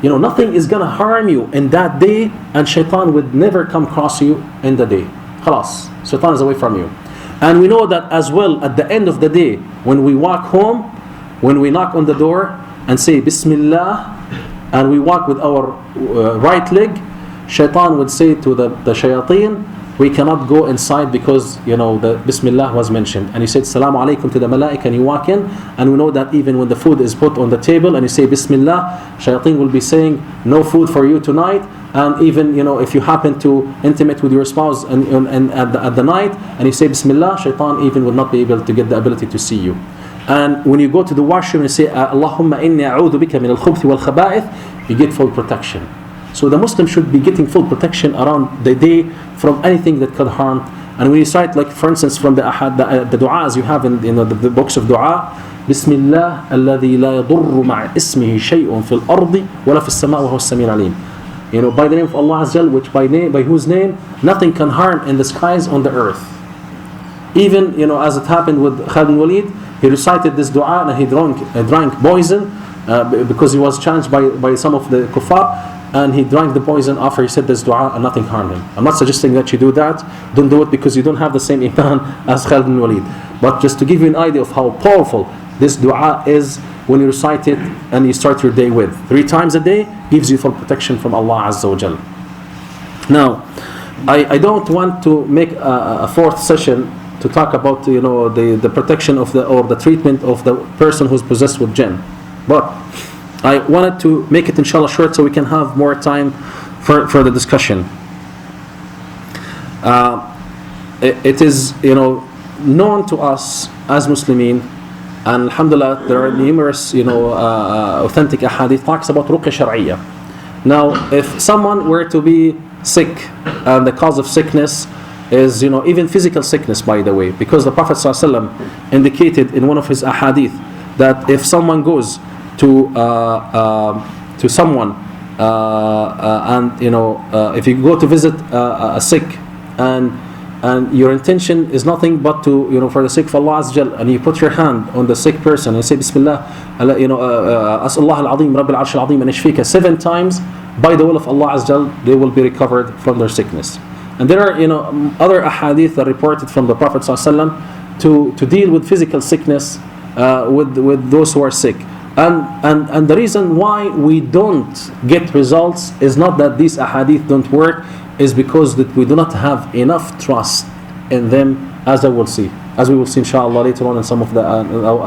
Speaker 1: Nothing is going to harm you in that day, and shaitan would never come across you in the day. خلاص, shaitan is away from you. And we know that as well at the end of the day, when we walk home, when we knock on the door and say Bismillah, and we walk with our right leg, shaitan would say to the shayateen, we cannot go inside because the Bismillah was mentioned. And he said Salaam alaikum to the malaika, and you walk in, and we know that even when the food is put on the table and you say Bismillah, shayateen will be saying no food for you tonight. And even if you happen to intimate with your spouse and at the night and you say Bismillah, shaitan even will not be able to get the ability to see you. And when you go to the washroom and say Allahumma inni a'udhu bika min al-khubthi wal khaba'ith, you get full protection. So the Muslim should be getting full protection around the day from anything that could harm. And when you cite, like for instance, from the du'as you have in the books of du'a, Bismillah alladhi la yadurru ma'a ismihi shay'un fil ardi wala fis sama' wa huwa as-sami' al-alim. By the name of Allah Azza, which by whose name nothing can harm in the skies on the earth. Even as it happened with Khalid bin Walid, he recited this dua and he drank poison because he was challenged by some of the kuffar, and he drank the poison after he said this dua and nothing harmed him. I'm not suggesting that you do that. Don't do it because you don't have the same iman as Khalid bin Walid. But just to give you an idea of how powerful This dua is when you recite it and you start your day with. 3 times a day gives you full protection from Allah Azza wa Jal. Now, I don't want to make a fourth session to talk about the protection of the treatment of the person who's possessed with jinn. But I wanted to make it inshallah short so we can have more time for the discussion. It is known to us as Muslimin, and alhamdulillah there are numerous authentic ahadith talks about ruqya shar'iyya. Now if someone were to be sick and the cause of sickness is even physical sickness, by the way, because the Prophet ﷺ indicated in one of his ahadith that if someone goes to someone and if you go to visit a sick and your intention is nothing but to for the sake of Allah Azza Jal, and you put your hand on the sick person and say Bismillah, As'allah al-Azim Rabbil Arsh al-Azim an yashfika 7 times, by the will of Allah Azza Jal, they will be recovered from their sickness. And there are other ahadith that reported from the Prophet ﷺ to deal with physical sickness with those who are sick. And the reason why we don't get results is not that these ahadith don't work, is because that we do not have enough trust in them, as we will see inshallah later on in some of the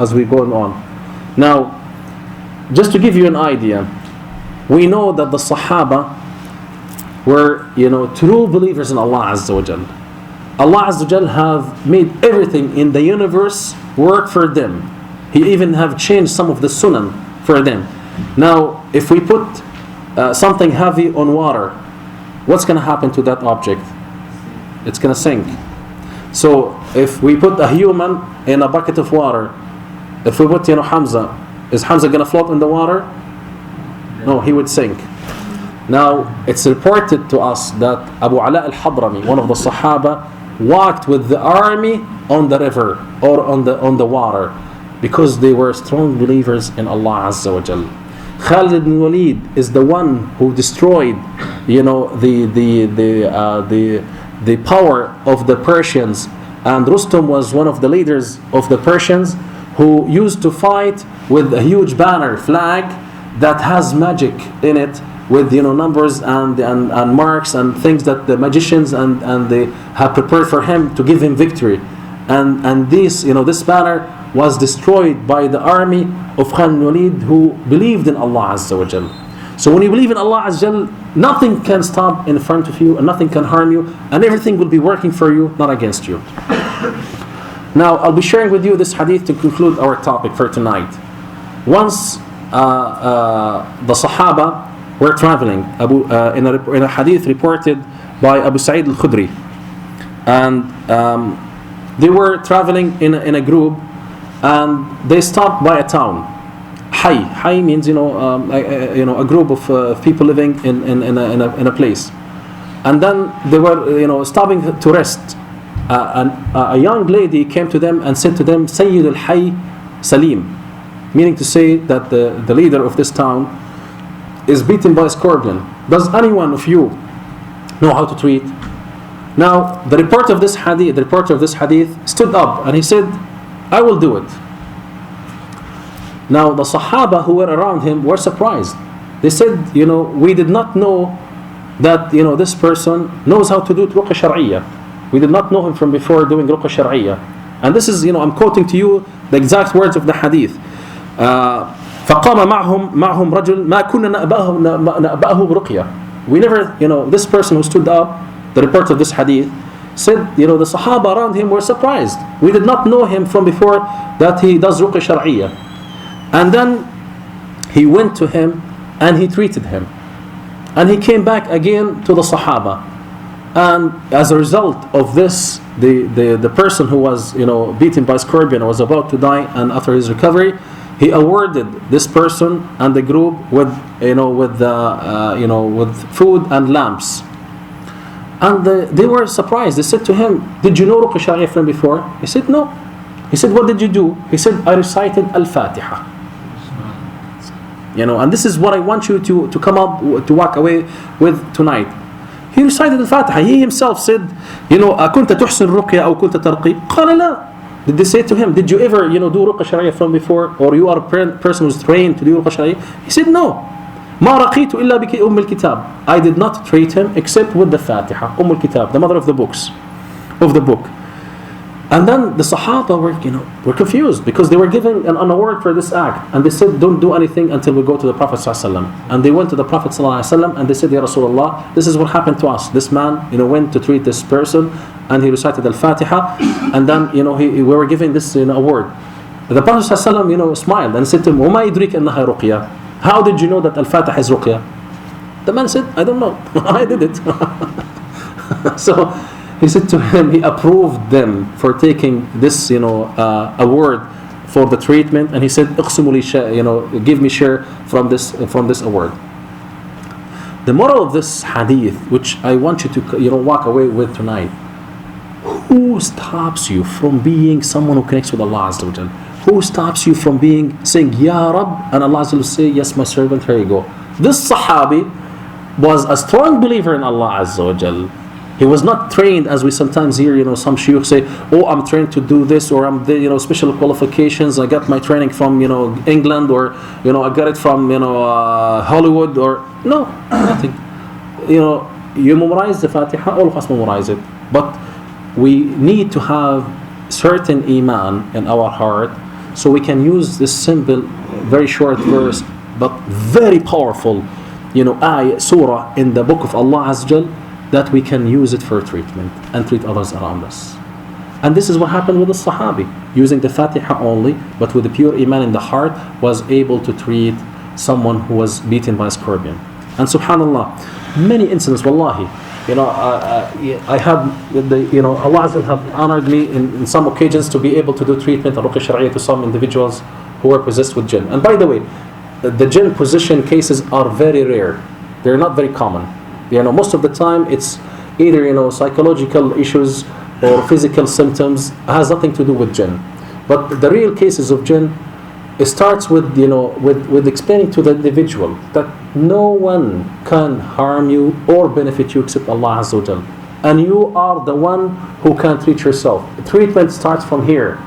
Speaker 1: as we go on. Now, just to give you an idea, we know that the Sahaba were true believers in Allah Azza wa Jal. Allah Azza wa Jal have made everything in the universe work for them. He even have changed some of the sunan for them. Now, if we put something heavy on water, what's going to happen to that object? It's going to sink. So if we put a human in a bucket of water, if we put Hamza, is Hamza going to float in the water? No, he would sink. Now it's reported to us that Abu Ala al-Hadrami, one of the Sahaba, walked with the army on the river or on the water, because they were strong believers in Allah Azza wa Jal. Khalid ibn Walid is the one who destroyed the power of the Persians, and Rustum was one of the leaders of the Persians who used to fight with a huge banner flag that has magic in it, with numbers and marks and things that the magicians and they have prepared for him to give him victory, and this banner was destroyed by the army of Khalid ibn Walid, who believed in Allah Azza wa Jal. So when you believe in Allah Azza wa Jal, nothing can stop in front of you and nothing can harm you, and everything will be working for you, not against you. Now I'll be sharing with you this hadith to conclude our topic for tonight. Once the Sahaba were traveling in a hadith reported by Abu Sa'id al-Khudri, and they were traveling in a group, and they stopped by a town. Hay means a group of people living in a place, and then they were stopping to rest. A young lady came to them and said to them, Sayyid al-Hay Salim, meaning to say that the leader of this town is beaten by a scorpion. Does anyone of you know how to treat? Now the reporter of this hadith stood up and he said, I will do it. Now the Sahaba who were around him were surprised. They said, we did not know that this person knows how to do ruqya shar'iyya. We did not know him from before doing ruqya shar'iyya. And this is, I'm quoting to you the exact words of the hadith. فقام معهم رجل ما كنا نأبأه برقية. We never, this person who stood up, the reporter of this hadith, said, the Sahaba around him were surprised. We did not know him from before that he does ruqya shar'iyya. And then he went to him and he treated him. And he came back again to the Sahaba. And as a result of this, the person who was beaten by scorpion was about to die, and after his recovery, he awarded this person and the group with food and lamps. And they were surprised. They said to him, did you know ruqya shar'iyya from before? He said, no. He said, what did you do? He said, I recited Al-Fatiha. And this is what I want you to come up to walk away with tonight. He recited Al-Fatiha. He himself said, أكنت تحسن الرقية أو كنت ترقي؟ قال لا. Did they say to him, did you ever, do ruqya sharia from before? Or you are a person who's trained to do ruqya sharia? He said, no. ما رقيت إلا بك أم الكتاب. I did not treat him except with the Fatiha, الكتاب, the mother of the books, of the book. And then the Sahaba were confused because they were given an award for this act, and they said, don't do anything until we go to the Prophet ﷺ. And they went to the Prophet ﷺ and they said, Ya Rasulullah, this is what happened to us. This man, went to treat this person, and he recited Al-Fatiha, and then we were given this award. The Prophet ﷺ smiled and said to him, وَمَا يُدْرِكَ أَنَّهَا رُقْيَةٌ. How did you know that Al-Fatiha is ruqya? The man said, I don't know. I did it. So he said to him, he approved them for taking this, award for the treatment, and he said, اقسموا لي give me share from this award. The moral of this hadith, which I want you to walk away with tonight, who stops you from being someone who connects with Allah Azza wa Jal? Who stops you from saying Ya Rab, and Allah Azza wa Jal say, yes, my servant, here you go. This Sahabi was a strong believer in Allah Azza wa Jal. He was not trained, as we sometimes hear, some shuyukh say, oh, I'm trained to do this, or I'm special qualifications, I got my training from, England, or, I got it from, Hollywood, or, no, nothing. You memorize the Fatiha, all of us memorize it. But we need to have certain iman in our heart, so we can use this simple, very short verse, but very powerful, ayah, surah in the book of Allah Azza wa Jal, that we can use it for treatment and treat others around us. And this is what happened with the Sahabi, using the Fatiha only, but with the pure iman in the heart, was able to treat someone who was beaten by a scorpion. And subhanallah, many incidents, wallahi, I had Allah Azza have honored me in some occasions to be able to do treatment and ruqya sharia to some individuals who were possessed with jinn. And by the way, the jinn possession cases are very rare. They're not very common. Most of the time it's either psychological issues or physical symptoms. It has nothing to do with jinn. But the real cases of jinn, it starts with with explaining to the individual that no one can harm you or benefit you except Allah Azza wa Jal, and you are the one who can treat yourself. Treatment starts from here.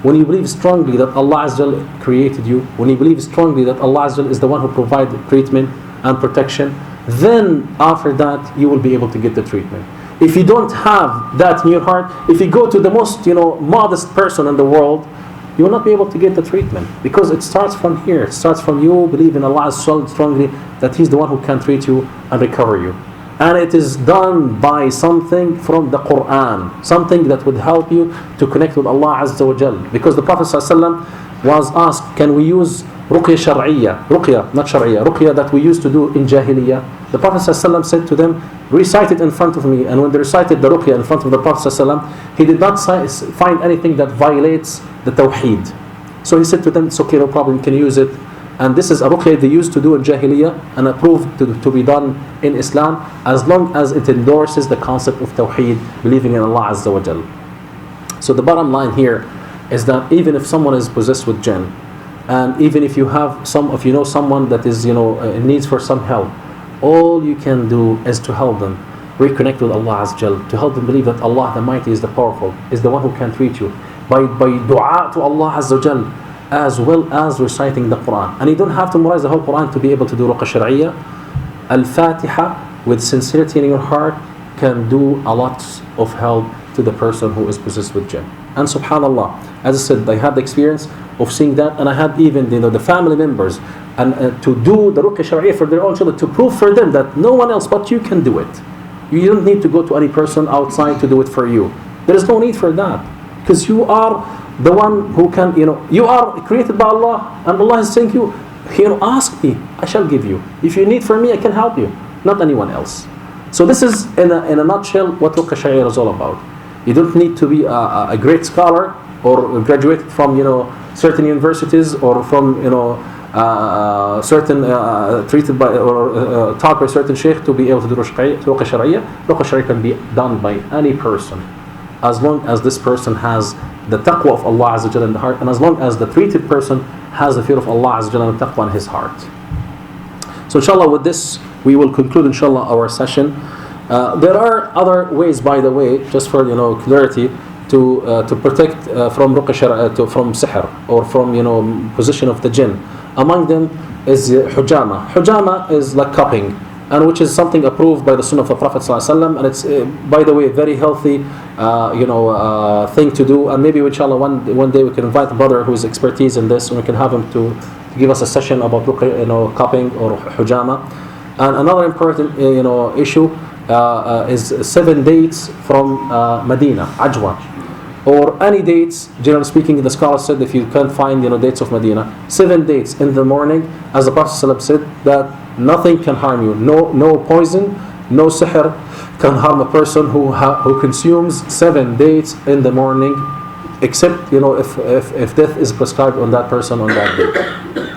Speaker 1: When you believe strongly that Allah Azza wa Jal created you, when you believe strongly that Allah Azza wa Jal is the one who provides treatment and protection, then after that you will be able to get the treatment. If you don't have that in your heart, if you go to the most modest person in the world, you will not be able to get the treatment, because it starts from here. It starts from you believe in Allah so strongly that He's the one who can treat you and recover you. And it is done by something from the Quran, something that would help you to connect with Allah Azza wa Jal. Because the Prophet ﷺ was asked, can we use ruqya shar'iyya, not shar'iyya, ruqya that we used to do in Jahiliyyah? The Prophet ﷺ said to them, recite it in front of me. And when they recited the ruqya in front of the Prophet ﷺ, he did not find anything that violates the tawheed. So he said to them, it's okay, no problem, you can use it. And this is a ruqya they used to do in Jahiliyyah and approved to be done in Islam, as long as it endorses the concept of tawheed, believing in Allah Azza wa Jal. So the bottom line here is that even if someone is possessed with jinn, and even if you have someone that is in needs for some help, all you can do is to help them reconnect with Allah Azza wa Jal, to help them believe that Allah the Mighty is the Powerful, is the one who can treat you, by dua to Allah Azza wa Jal, as well as reciting the Quran. And you don't have to memorize the whole Quran to be able to do ruqya shar'iyya. Al-Fatiha with sincerity in your heart can do a lot of help to the person who is possessed with jinn. And subhanallah, as I said, I had the experience of seeing that, and I had even the family members and to do the ruqya shar'iyya for their own children, to prove for them that no one else but you can do it. You don't need to go to any person outside to do it for you. There is no need for that, because you are the one who can, you are created by Allah, and Allah is saying to you, ask me, I shall give you. If you need for me, I can help you, not anyone else. So this is in a nutshell what ruqya shar'iyya is all about. You don't need to be a great scholar or graduated from certain universities or from certain treated by or taught by certain sheikh to be able to do ruqya shar'iyya. Ruqya shar'iyya can be done by any person, as long as this person has the taqwa of Allah Azza wa Jalla in the heart, and as long as the treated person has the fear of Allah Azza wa Jalla and the taqwa in his heart. So inshallah, with this we will conclude inshallah our session. There are other ways, by the way, just for clarity. to protect from from sihr, or from position of the jinn. Among them is hujama. Hujama is like cupping, and which is something approved by the Sunnah of the Prophet ﷺ, and it's by the way very healthy thing to do. And maybe inshallah one day we can invite a brother who is expertise in this, and we can have him to give us a session about cupping or hujama. And another important issue is 7 dates from Medina, Ajwa, or any dates. Generally speaking, the scholars said if you can't find dates of Medina, 7 dates in the morning, as the Prophet ﷺ said, that nothing can harm you. No poison, no sihr can harm a person who consumes 7 dates in the morning, except if death is prescribed on that person on that day.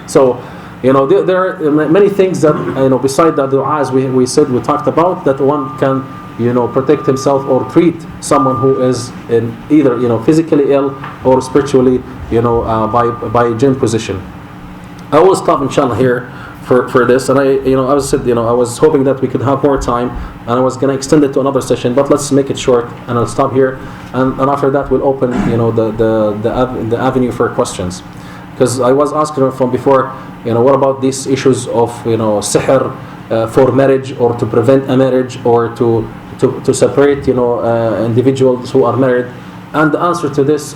Speaker 1: So there are many things that beside the du'as we talked about, that one can protect himself or treat someone who is in either physically ill or spiritually by jinn position. I will stop inshallah here for this, and I was hoping that we could have more time, and I was going to extend it to another session, but let's make it short, and I'll stop here, and after that we'll open the avenue for questions, because I was asking from before, what about these issues of sihr for marriage, or to prevent a marriage, or to separate individuals who are married. And the answer to this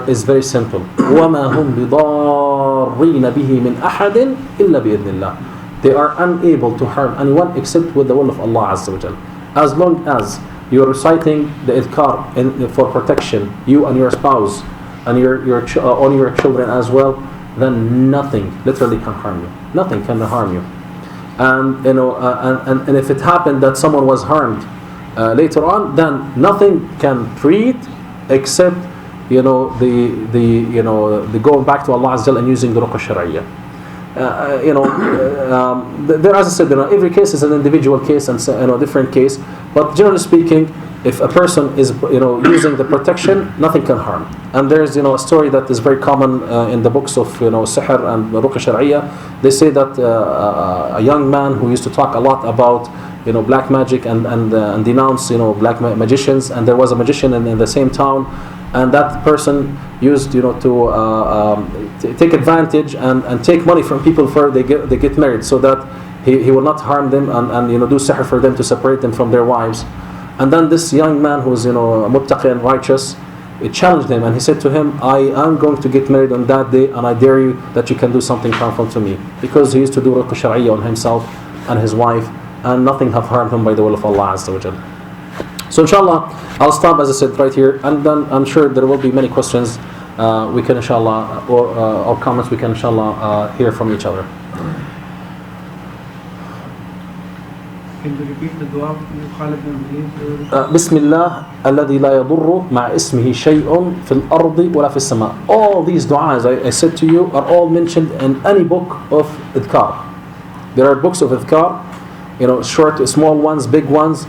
Speaker 1: is very simple. وَمَا هُمْ بِضَارِّينَ بِهِ مِنْ أَحَدٍ إِلَّا بِإِذْنِ اللَّهِ. They are unable to harm anyone except with the will of Allah Azza wa Jal. As long as you are reciting the idhkar for protection, you and your spouse, and your children as well, then nothing literally can harm you. Nothing can harm you. And and if it happened that someone was harmed later on, then nothing can treat except the going back to Allah Azza wa Jal and using the ruqya shar'iyya. There, as I said, every case is an individual case and different case. But generally speaking, if a person is using the protection, nothing can harm. And there's a story that is very common in the books of sihr and ruqya shar'iyya. They say that a young man who used to talk a lot about black magic and denounce black magicians, and there was a magician in the same town, and that person used to take advantage and take money from people before they get married, so that he will not harm them and do sihr for them to separate them from their wives. And then this young man who was muttaqi and righteous, it challenged him, and he said to him, I am going to get married on that day, and I dare you that you can do something harmful to me, because he used to do ruqya shar'iyya on himself and his wife, and nothing have harmed him by the will of Allah Azza wa Jal. So inshallah, I'll stop as I said right here, and then I'm sure there will be many questions we can inshallah, or comments we can inshallah hear from each other.
Speaker 3: Can you repeat the dua?
Speaker 1: بسم الله الذي لا يضر مع اسمه شيء في الأرض ولا في السماء. All these du'as I said to you are all mentioned in any book of idhkar. There are books of idhkar, short, small ones, big ones.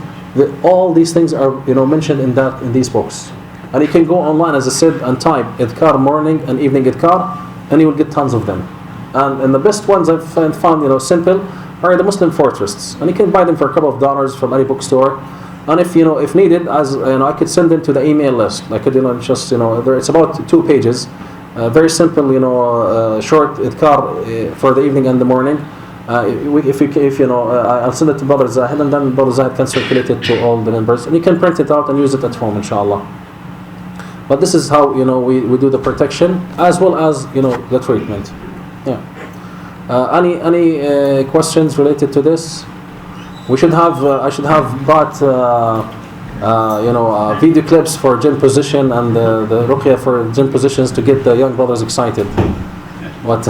Speaker 1: All these things are mentioned in these books. And you can go online, as I said, and type idhkar morning and evening idhkar, and you will get tons of them. And the best ones I've found simple, are the Muslim Fortress, and you can buy them for a couple of dollars from any bookstore. And if needed, as I could send them to the email list. I could it's about 2 pages, very simple short idhkar for the evening and the morning. If I'll send it to Brother Zahid, and then Brother Zahid can circulate it to all the members, and you can print it out and use it at home, inshallah. But this is how we do the protection as well as the treatment. Yeah. Any questions related to this? I should have brought video clips for jinn position and the ruqya for jinn positions to get the young brothers excited. But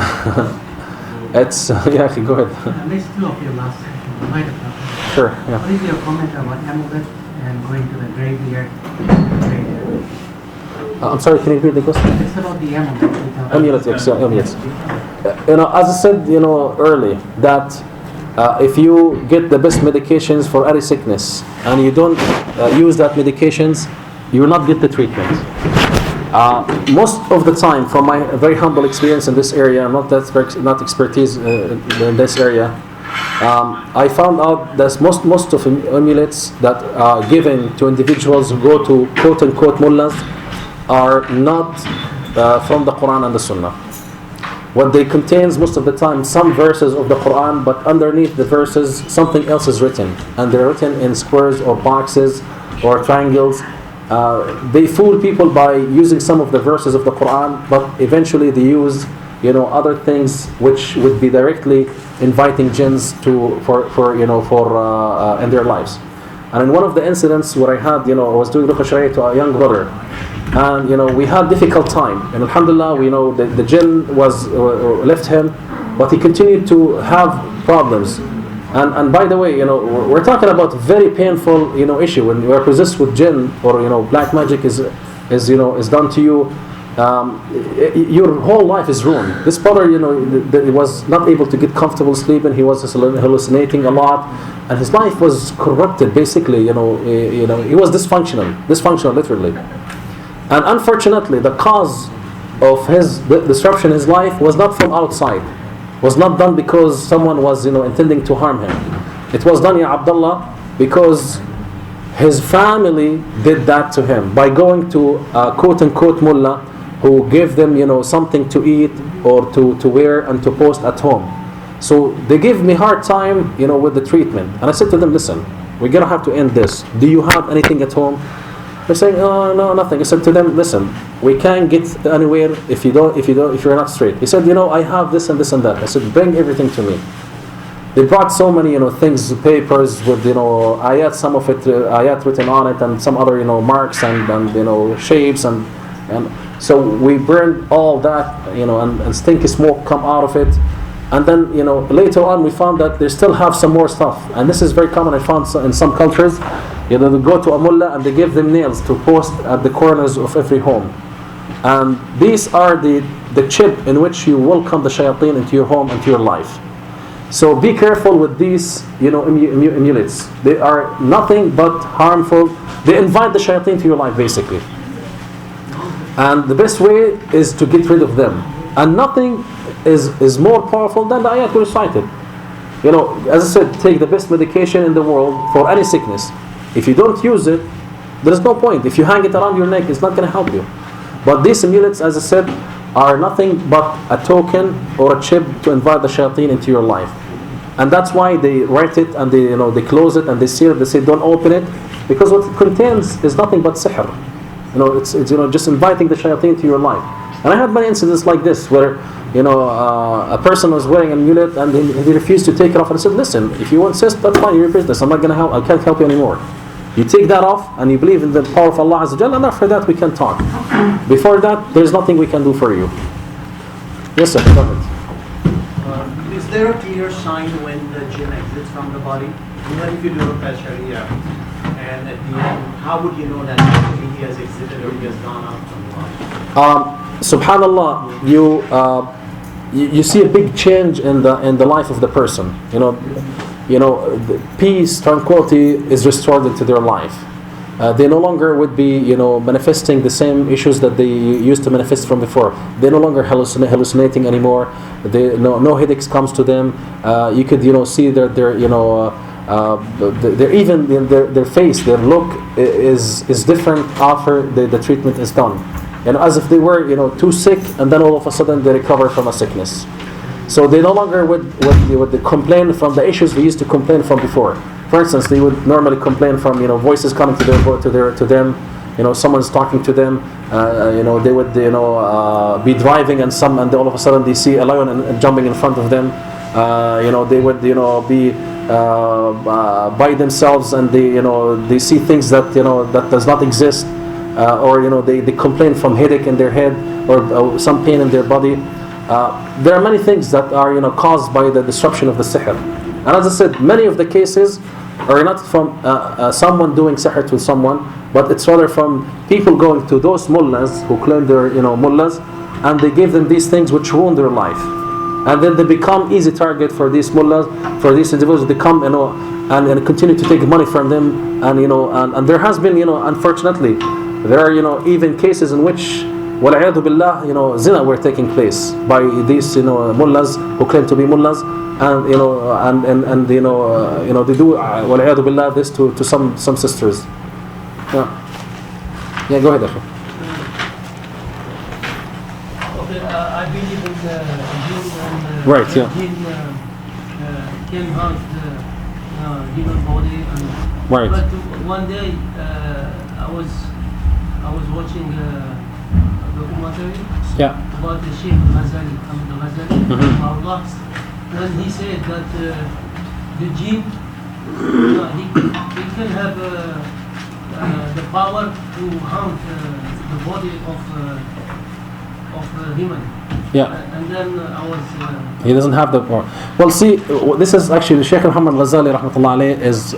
Speaker 1: it's yeah. Go ahead.
Speaker 4: Let's do of your last session. Might have.
Speaker 1: Sure. Yeah.
Speaker 4: What is your comment about amulet and going to the graveyard?
Speaker 1: I'm sorry. Can you repeat the question?
Speaker 4: It's about the amulet.
Speaker 1: Amulet, yes. Amulets. As I said, early, that if you get the best medications for any sickness and you don't use that medications, you will not get the treatment. Most of the time, from my very humble experience in this area, not expertise in this area, I found out that most of amulets that are given to individuals who go to quote unquote mullahs are not from the Quran and the Sunnah. What they contains most of the time some verses of the Quran, but underneath the verses something else is written, and they're written in squares or boxes or triangles. They fool people by using some of the verses of the Quran, but eventually they use other things which would be directly inviting jinns for in their lives. And in one of the incidents where I had, I was doing ruqya sharia to a young brother, and we had difficult time, and alhamdulillah, the jinn was left him, but he continued to have problems. And by the way, we're talking about very painful issue when you are possessed with jinn, or black magic is done to you. Your whole life is ruined. This brother, he was not able to get comfortable sleeping. He was hallucinating a lot, and his life was corrupted. Basically, he was dysfunctional, literally. And unfortunately, the cause of his disruption in his life was not from outside. Was not done because someone was intending to harm him. It was done, Ya Abdullah, because his family did that to him by going to a quote unquote mullah who gave them something to eat or to wear and to post at home. So they gave me hard time with the treatment, and I said to them, listen, we're gonna have to end this. Do you have anything at home? They're saying, oh no, nothing. I said to them, listen, we can't get anywhere if you're not straight. He said, I have this and this and that. I said, bring everything to me. They brought so many things, papers with ayat, some of it ayat written on it, and some other marks and shapes and so we burned all that and stinky smoke come out of it. And then later on we found that they still have some more stuff, and this is very common. I found in some cultures, they go to a mullah and they give them nails to post at the corners of every home, and these are the chip in which you welcome the shayateen into your home, into your life. So be careful with these amulets. They are nothing but harmful. They invite the shayateen to your life, basically, and the best way is to get rid of them. And nothing is more powerful than the ayat we recited. As I said, take the best medication in the world for any sickness. If you don't use it, there is no point. If you hang it around your neck, it's not going to help you. But these amulets, as I said, are nothing but a token or a chip to invite the shayateen into your life. And that's why they write it and they close it and they seal it. They say don't open it, because what it contains is nothing but sihr. It's just inviting the shayateen to your life. And I had many incidents like this where a person was wearing an amulet and he refused to take it off, and I said, listen, if you insist, that's fine, your business. I'm not going to help. I can't help you anymore. You take that off and you believe in the power of Allah Azza wa Jalla, and after that we can talk. Before that, there's nothing we can do for you. Yes, sir. Go ahead.
Speaker 5: Is there a clear sign when the jinn exits from the body? Even if you do a sharia, and at the end, how would you know that he has exited or he has gone out from the body? Subhanallah,
Speaker 1: you see a big change in the life of the person. The peace, tranquility is restored into their life. They no longer would be manifesting the same issues that they used to manifest from before. They're no longer hallucinating anymore. No headaches comes to them. You could see their even their face, their look is different after the treatment is done. As if they were too sick, and then all of a sudden they recover from a sickness. So they no longer would complain from the issues they used to complain from before. For instance, they would normally complain from voices coming to them. Someone's talking to them. They would be driving and all of a sudden they see a lion and jumping in front of them. They would be by themselves, and they see things that that does not exist. Or they complain from headache in their head or some pain in their body. There are many things that are caused by the disruption of the sihr. And as I said, many of the cases are not from someone doing sihr to someone, but it's rather from people going to those mullahs who claim they're mullahs, and they give them these things which ruin their life. And then they become easy target for these mullahs, for these individuals. They come and continue to take money from them, and there has been unfortunately, there are even cases in which wal'iyadu billah, zina were taking place by these, mullahs who claim to be mullahs, and they do wal'iyadu billah this to some sisters. Yeah, go ahead, Akhi.
Speaker 6: Okay, I believe in jinn and
Speaker 1: Right, yeah.
Speaker 6: jinn can hurt the human body. And,
Speaker 1: Right.
Speaker 6: But one day I was watching a documentary
Speaker 1: Yeah.
Speaker 6: about the Sheikh Ghazali, Ahmed Ghazali,
Speaker 1: Mhm.
Speaker 6: Allah, when he said that the jinn he can have the power to harm the body of human.
Speaker 1: Yeah.
Speaker 6: And then I was.
Speaker 1: He doesn't have the power. Well, see, this is actually Sheikh Muhammad Ghazali, rahmatullah alayh, is,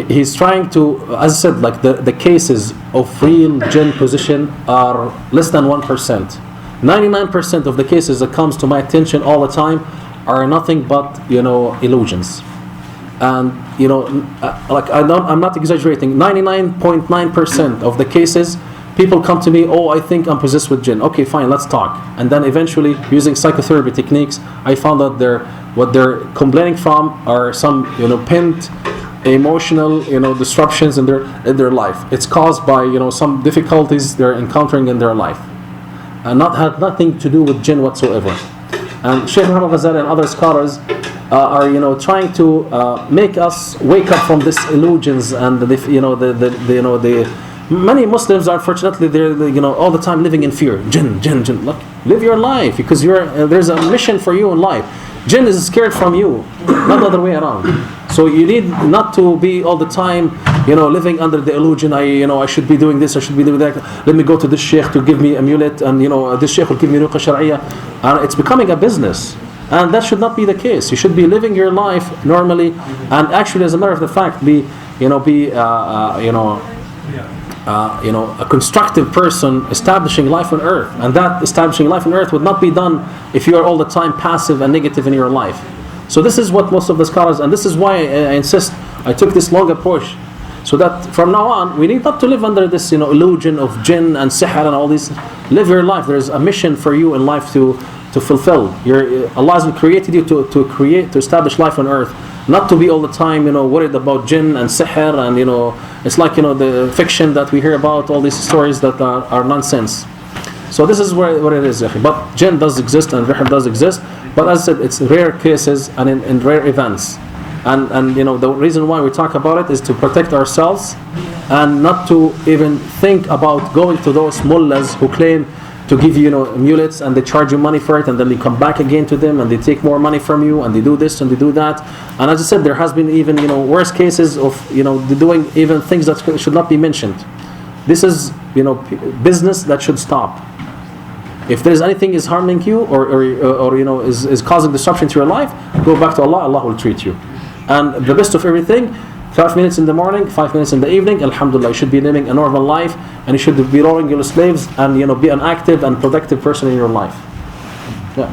Speaker 1: he's trying to, as I said, like the cases of real jinn position are less than 1%. 99% of the cases that comes to my attention all the time are nothing but, illusions. And, like I'm not exaggerating, 99.9% of the cases, people come to me, oh, I think I'm possessed with jinn. Okay, fine, let's talk. And then eventually, using psychotherapy techniques, I found out what they're complaining from are some, pent emotional, disruptions in their life. It's caused by, some difficulties they're encountering in their life, and had nothing to do with jinn whatsoever. And Sheikh Muhammad Ghazali and other scholars are, trying to make us wake up from these illusions and many Muslims, unfortunately, they're all the time living in fear. Jinn. Look, live your life, because there's a mission for you in life. Jinn is scared from you, not the other way around. So you need not to be all the time, living under the illusion. I should be doing this, I should be doing that. Let me go to this sheikh to give me amulet, and this sheikh will give me ruqya shar'iyya. And it's becoming a business, and that should not be the case. You should be living your life normally, and actually, as a matter of fact, be a constructive person establishing life on earth. And that establishing life on earth would not be done if you are all the time passive and negative in your life. So this is what most of the scholars, and this is why I insist, I took this long approach, so that from now on we need not to live under this illusion of jinn and sihr and all these. Live your life. There is a mission for you in life to fulfill. Allah has created you to establish life on earth, not to be all the time worried about jinn and sihr, and it's like the fiction that we hear about, all these stories that are nonsense. So this is what it is. But jinn does exist and sihr does exist, but as I said, it's rare cases and in rare events. And the reason why we talk about it is to protect ourselves, and not to even think about going to those mullahs who claim to give you amulets, and they charge you money for it, and then you come back again to them and they take more money from you, and they do this and they do that. And as I said, there has been even worse cases of doing even things that should not be mentioned. This is business that should stop. If there is anything is harming you or is causing disruption to your life, go back to Allah. Allah will treat you. And the best of everything, 5 minutes in the morning, 5 minutes in the evening, alhamdulillah, you should be living a normal life, and you should be rolling your slaves, and be an active and productive person in your life. Yeah.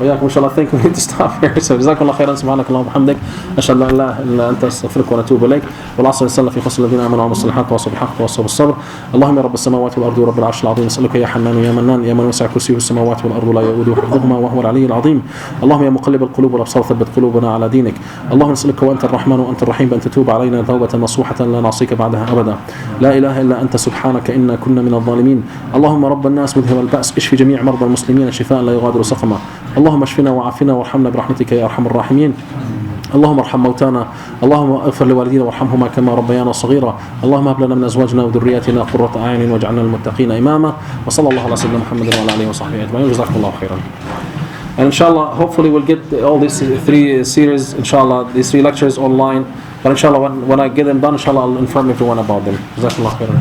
Speaker 1: وياكم إن شاء الله. Think we need to stop here. So جزاكم الله خيرا. سبحانك اللهم وبحمدك أشهد أن لا إله إلا أنت أستغفرك ونتوب إليك. والعصر يسلم في خص الذين آمنوا وعملوا الصالحات وتواصوا بالحق وتواصوا بالصبر. اللهم يا رب السماوات والأرض ورب العرش العظيم، نسألك يا حنان يا منان يا من وسع كرسيه السماوات والأرض لا يؤوده حفظهما وهو العلي العظيم. اللهم يا مقلب القلوب والأبصار ثبت قلوبنا على دينك. اللهم نسألك وأنت الرحمن وأنت الرحيم بأن تتوب علينا توبة نصوحة لا نعصيك بعدها أبدا. لا إله إلا أنت سبحانك إنا كنا من الظالمين. اللهم رب الناس مذهب البأس اشف جميع مرضى المسلمين شفاء لا يغادر سقما. اللهم اشفنا وعافنا وارحمنا برحمتك يا ارحم الراحمين. اللهم ارحم موتانا، اللهم اغفر لوالدينا وارحمهما كما ربيانا صغيرا. اللهم هب لنا من ازواجنا وذرياتنا قرة اعين واجعلنا للمتقين اماما. وصلى الله على سيدنا محمد وعلى اله وصحبه اجمعين. جزاكم الله خيرا. And inshallah, hopefully we'll get all these 3 series, inshallah, these 3 lectures online. But inshallah, when I get them done, inshallah, I'll inform everyone about them. جزاكم الله خيرا.